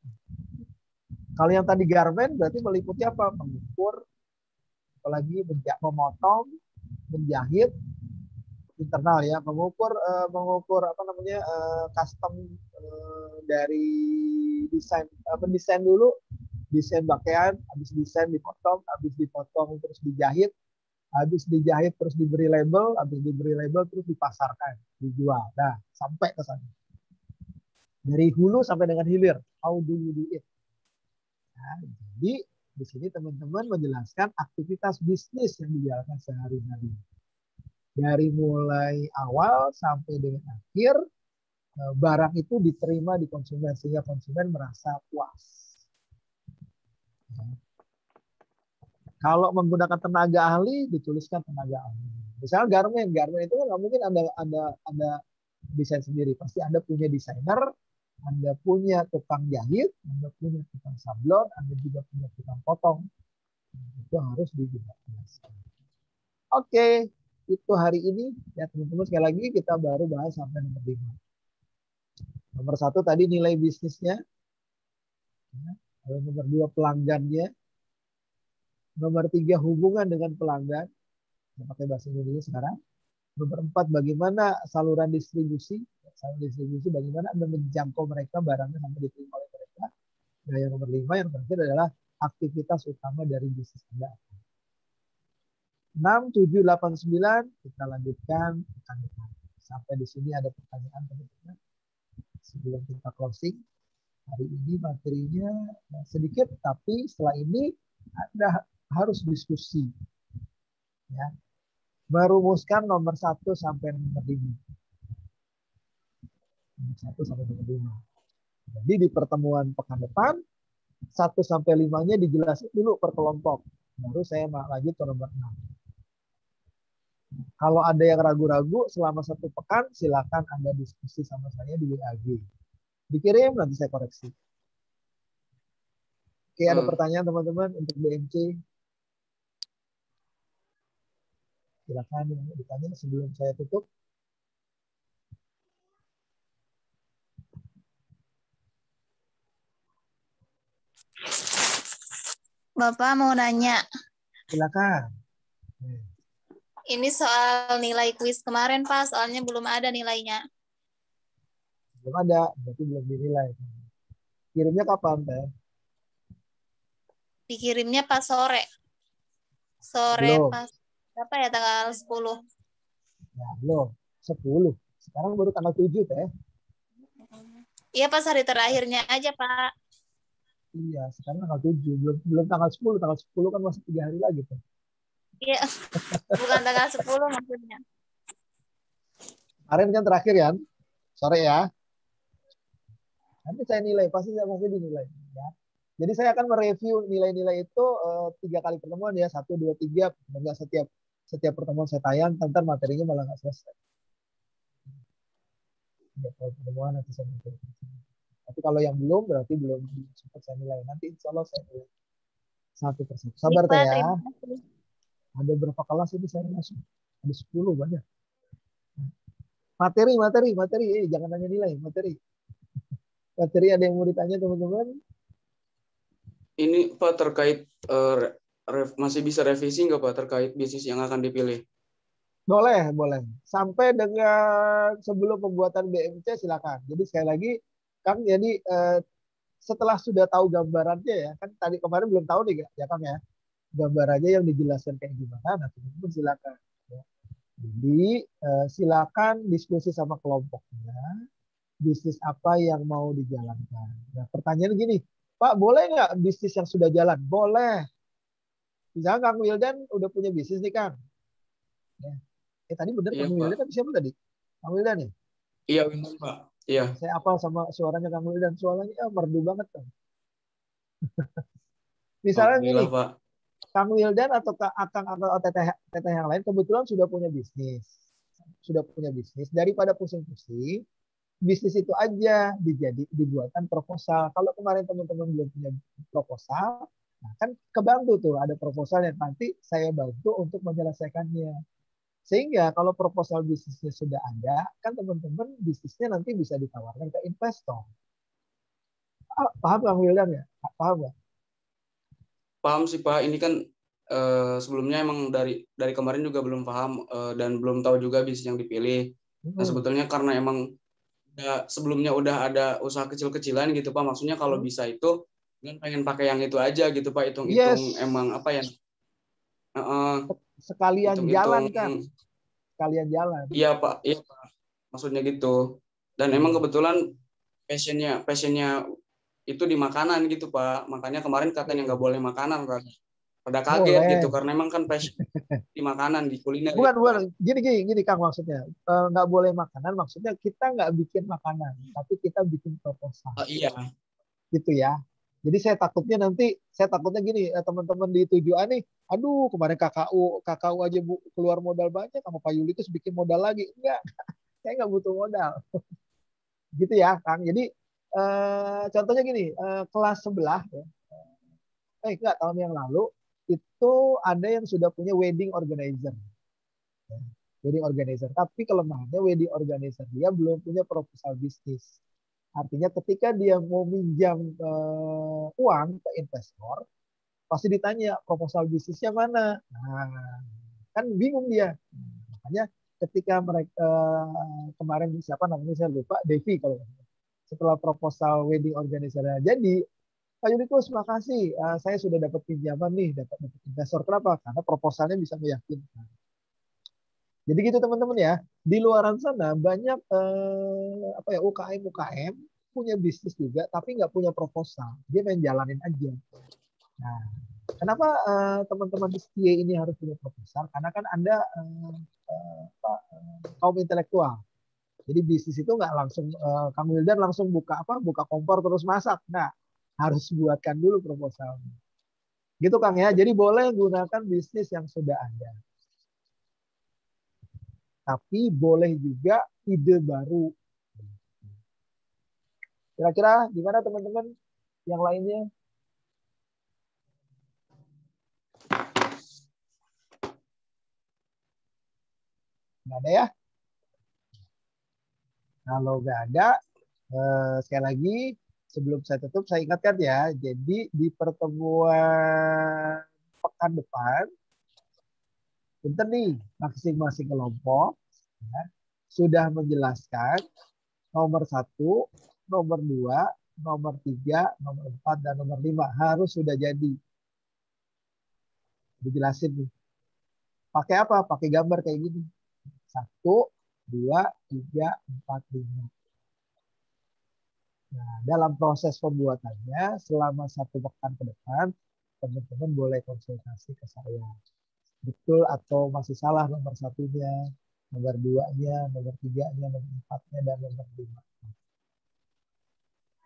Kalau yang tadi garment berarti meliputi apa? Mengukur, apalagi memotong, menjahit, internal ya, mengukur apa namanya custom dari desain, mendesain dulu, desain pakaian, habis desain dipotong, habis dipotong terus dijahit, habis dijahit terus diberi label, habis diberi label terus dipasarkan, dijual. Nah, sampai ke sana. Dari hulu sampai dengan hilir, how do you do it? Nah, jadi di sini teman-teman menjelaskan aktivitas bisnis yang dijalankan sehari-hari. Dari mulai awal sampai dengan akhir, barang itu diterima di konsumen sehingga konsumen merasa puas. Kalau menggunakan tenaga ahli, dituliskan tenaga ahli. Misalnya garment itu kan nggak mungkin ada desain sendiri. Pasti Anda punya desainer, Anda punya tukang jahit, Anda punya tukang sablon, Anda juga punya tukang potong. Itu harus dijelaskan. Oke, itu hari ini ya teman-teman, sekali lagi kita baru bahas sampai nomor 5. Nomor 1 tadi nilai bisnisnya. Lalu nomor 2 pelanggannya. Nomor 3 hubungan dengan pelanggan. Saya pakai bahasa Indonesia sekarang. Nomor 4 bagaimana saluran distribusi. Saluran distribusi bagaimana Anda menjangkau mereka, barangnya sampai diterima oleh mereka. Nah, yang nomor 5 yang terakhir adalah aktivitas utama dari bisnis Anda. 6, 7, 8, 9 kita lanjutkan pekan depan. Sampai di sini ada pertanyaan teman-teman. Sebelum kita closing, hari ini materinya sedikit, tapi setelah ini Anda harus diskusi. Ya. Merumuskan nomor 1 sampai nomor 5. Nomor 1 sampai nomor 5. Jadi di pertemuan pekan depan, 1 sampai 5-nya dijelasin dulu per kelompok. Baru saya lanjut ke nomor 6. Kalau ada yang ragu-ragu selama 1 pekan, silakan Anda diskusi sama saya di WAG. Dikirim, nanti saya koreksi. Oke, ada pertanyaan teman-teman untuk BMC? Silakan ditanya sebelum saya tutup. Bapak mau nanya. Silakan. Ini soal nilai kuis kemarin, Pak. Soalnya belum ada nilainya. Belum ada, berarti belum dinilai. Kirimnya kapan, Teh? Dikirimnya pas sore. Sore belum. Pas berapa ya, tanggal 10? Ya, belum. 10. Sekarang baru tanggal 7, Teh. Iya, pas hari terakhirnya aja, Pak. Iya, sekarang tanggal 7. Belum tanggal 10. Tanggal 10 kan masih 3 hari lagi, Teh. Iya, bukan tanggal 10 maksudnya. Kemarin kan terakhir ya, sore ya. Nanti saya nilai, pasti dinilai. Ya. Jadi saya akan mereview nilai-nilai itu 3 kali pertemuan ya, 1, 2, 3. Enggak setiap pertemuan saya tayang, ntar materinya malah nggak selesai. Ya, kalau pertemuan nanti saya nilai. Tapi kalau yang belum, berarti belum sempat saya nilai. Nanti insya Allah saya nilai 1 persatu. Sabar Teh ya. Ada berapa kelas ini saya masuk? Ada 10 banyak. Materi. Jangan nanya nilai, materi. Materi ada yang mau ditanya teman-teman? Ini Pak terkait masih bisa revisi nggak Pak terkait bisnis yang akan dipilih? Boleh. Sampai dengan sebelum pembuatan BMC silakan. Jadi sekali lagi, Kang, jadi setelah sudah tahu gambarannya ya, kan tadi kemarin belum tahu nih ya Kang ya, gambarannya yang dijelaskan kayak gimana, nah teman-teman silakan. Ya. Jadi silakan diskusi sama kelompoknya, bisnis apa yang mau dijalankan. Nah, pertanyaan gini, Pak, boleh nggak bisnis yang sudah jalan? Boleh. Misalnya Kang Wildan udah punya bisnis nih, Kang. Ya. Tadi bener Iya, Kang Wildan Pak. tapi siapa tadi? Kang Wildan ya? Iya, benar, Pak. Iya. Saya apal sama suaranya Kang Wildan. Suaranya merdu banget, Kang. Misalnya Alhamdulillah, gini, Pak. Kang Wildan atau Akang atau teteh yang lain kebetulan sudah punya bisnis. Sudah punya bisnis. Daripada pusing-pusing, bisnis itu aja dibuatkan proposal. Kalau kemarin teman-teman belum punya proposal, nah kan kebantu tuh ada proposal yang nanti saya bantu untuk menyelesaikannya. Sehingga kalau proposal bisnisnya sudah ada, kan teman-teman bisnisnya nanti bisa ditawarkan ke investor. Paham Kang Wildan ya? Paham nggak? Paham sih, Pak. Ini kan sebelumnya emang dari kemarin juga belum paham dan belum tahu juga bisnis yang dipilih. Nah, sebetulnya karena emang sebelumnya udah ada usaha kecil-kecilan gitu, Pak. Maksudnya kalau bisa itu kan pengen pakai yang itu aja gitu, Pak. Hitung-hitung Yes. emang apa ya? Sekalian jalan Hitung-hitung. kan? Sekalian jalan. Iya, Pak. Iya, Pak. Maksudnya gitu. Dan emang kebetulan passionnya itu di makanan gitu, Pak. Makanya kemarin katanya nggak boleh makanan, rada kaget Boleh. gitu karena emang kan passion di makanan, di kuliner. Bukan. Gini Kang maksudnya. Nggak boleh makanan, maksudnya kita nggak bikin makanan, tapi kita bikin proposal. Iya. Gitu ya. Jadi saya takutnya gini, teman-teman di tujuan nih, aduh kemarin KKU aja keluar modal banyak, sama Pak Yulitus bikin modal lagi. Enggak, saya nggak butuh modal. Gitu ya, Kang. Jadi contohnya gini, kelas sebelah, ya. Enggak, tahun yang lalu, itu ada yang sudah punya wedding organizer. Ya, wedding organizer. Tapi kelemahannya wedding organizer dia belum punya proposal bisnis. Artinya ketika dia mau minjam uang ke investor, pasti ditanya proposal bisnisnya mana. Nah, kan bingung dia. Makanya ketika mereka kemarin siapa namanya saya lupa, Devi kalau setelah proposal wedding organizer jadi, Pak Yudikus, makasih. Saya sudah dapat pinjaman nih, dapat investor. Kenapa? Karena proposalnya bisa meyakinkan. Jadi gitu teman-teman ya. Di luaran sana banyak UKM punya bisnis juga, tapi nggak punya proposal. Dia main jalanin aja. Nah, kenapa teman-teman di setia ini harus punya proposal? Karena kan Anda kaum intelektual. Jadi bisnis itu nggak langsung Kang Wildan langsung buka kompor terus masak. Nah, harus buatkan dulu proposalnya. Gitu Kang ya. Jadi boleh gunakan bisnis yang sudah ada. Tapi boleh juga ide baru. Kira-kira gimana teman-teman yang lainnya? Nggak ada ya? Kalau nggak ada, sekali lagi sebelum saya tutup, saya ingatkan ya. Jadi di pertemuan pekan depan, bentar nih, masing-masing kelompok ya, sudah menjelaskan nomor 1, nomor 2, nomor 3, nomor 4, dan nomor 5 harus sudah jadi. Dijelasin nih. Pakai apa? Pakai gambar kayak gini. 1, 2, 3, 4, 5. Nah, dalam proses pembuatannya selama 1 pekan ke depan, teman-teman boleh konsultasi ke saya. Betul atau masih salah nomor 1-nya, nomor 2-nya, nomor 3-nya, nomor 4-nya, dan nomor 5.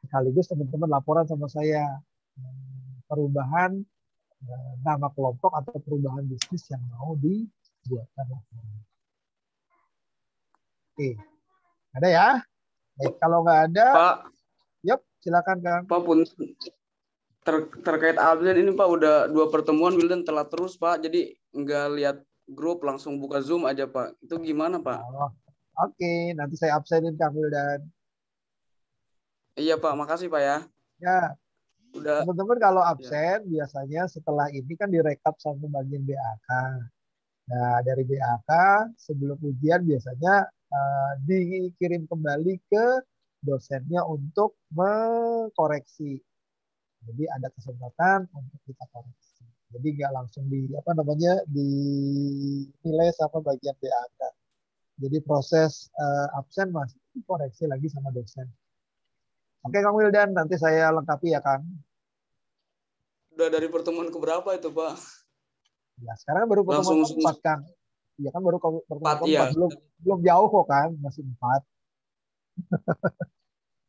Sekaligus teman-teman laporan sama saya perubahan nama kelompok atau perubahan bisnis yang mau dibuatkan laporan. Oke, ada ya? Baik, kalau nggak ada, Pak, yuk silakan Kang. Pak pun terkait absen ini Pak udah 2 pertemuan Wildan telat terus Pak, jadi nggak lihat grup langsung buka Zoom aja Pak. Itu gimana Pak? Oh, oke, nanti saya absenin Kang Wildan. Iya Pak, makasih Pak ya. Ya, udah. Teman-teman kalau absen biasanya setelah ini kan direkap sama bagian BAK. Nah, dari BAK sebelum ujian biasanya dikirim kembali ke dosennya untuk mengkoreksi. Jadi ada kesempatan untuk kita koreksi. Jadi nggak langsung di apa namanya dinilai sama bagian DAK. Jadi proses absen masih koreksi lagi sama dosen. Oke Kang Wildan, nanti saya lengkapi ya Kang. Udah dari pertemuan keberapa itu Pak? Ya sekarang baru pertemuan Langsung keempat Kang. Iya kan baru pertemuan 4 keempat, ya. belum jauh kok Kang, masih 4.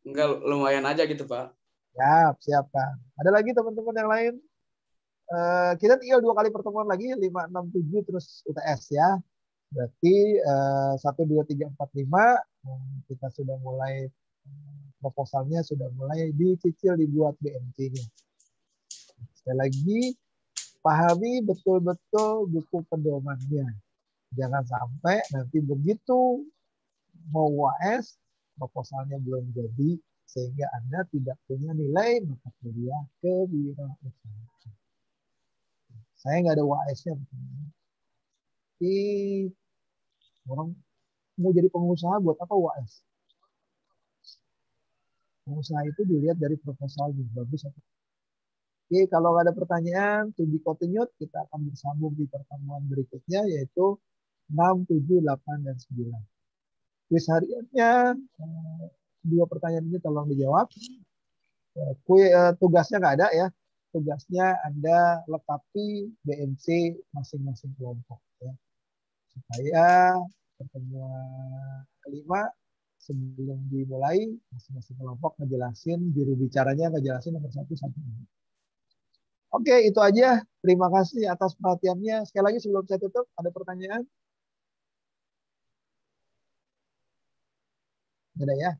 Enggak, lumayan aja gitu Pak. Siap Kang. Ada lagi teman-teman yang lain? Kita tinggal 2 kali pertemuan lagi, 5, 6, 7 terus UTS ya. Berarti 1, 2, 3, 4, 5 kita sudah mulai proposalnya sudah mulai dicicil dibuat BMC-nya. Sekali lagi pahami betul-betul buku pedomannya. Jangan sampai nanti begitu mau UAS proposalnya belum jadi sehingga Anda tidak punya nilai mata kuliah kewirausahaan. Saya nggak ada UAS-nya. Tapi orang mau jadi pengusaha buat apa UAS? Pengusaha itu dilihat dari proposalnya, bagus atau. Oke, kalau nggak ada pertanyaan, to be continued, kita akan bersambung di pertemuan berikutnya, yaitu 6, 7, 8, dan 9. Kuis hariannya, 2 pertanyaan ini tolong dijawab. Tugasnya nggak ada ya. Tugasnya Anda lengkapi BMC masing-masing kelompok. Ya. Supaya pertemuan kelima sebelum dimulai masing-masing kelompok ngejelasin, juru bicaranya ngejelasin nomor 1 sampai 5. Oke, itu aja. Terima kasih atas perhatiannya. Sekali lagi sebelum saya tutup, ada pertanyaan? Nggak ada ya?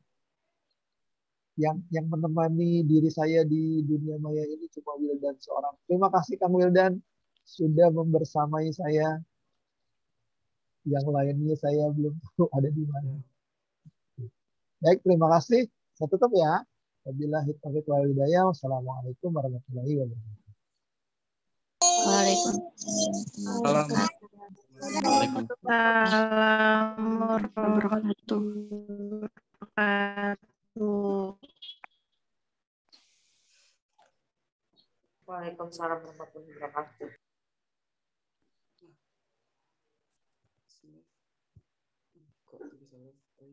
Yang menemani diri saya di dunia maya ini cuma Wildan seorang. Terima kasih Kang Wildan sudah membersamai saya. Yang lainnya saya belum tahu ada di mana. Baik, terima kasih. Saya tutup ya. Wabillahi taufiq wal hidayah. Wassalamualaikum warahmatullahi wabarakatuh. Waalaikumsalam. Waalaikumsalam warahmatullahi wabarakatuh. Waalaikumsalam warahmatullahi wabarakatuh. Kok bisa selesai?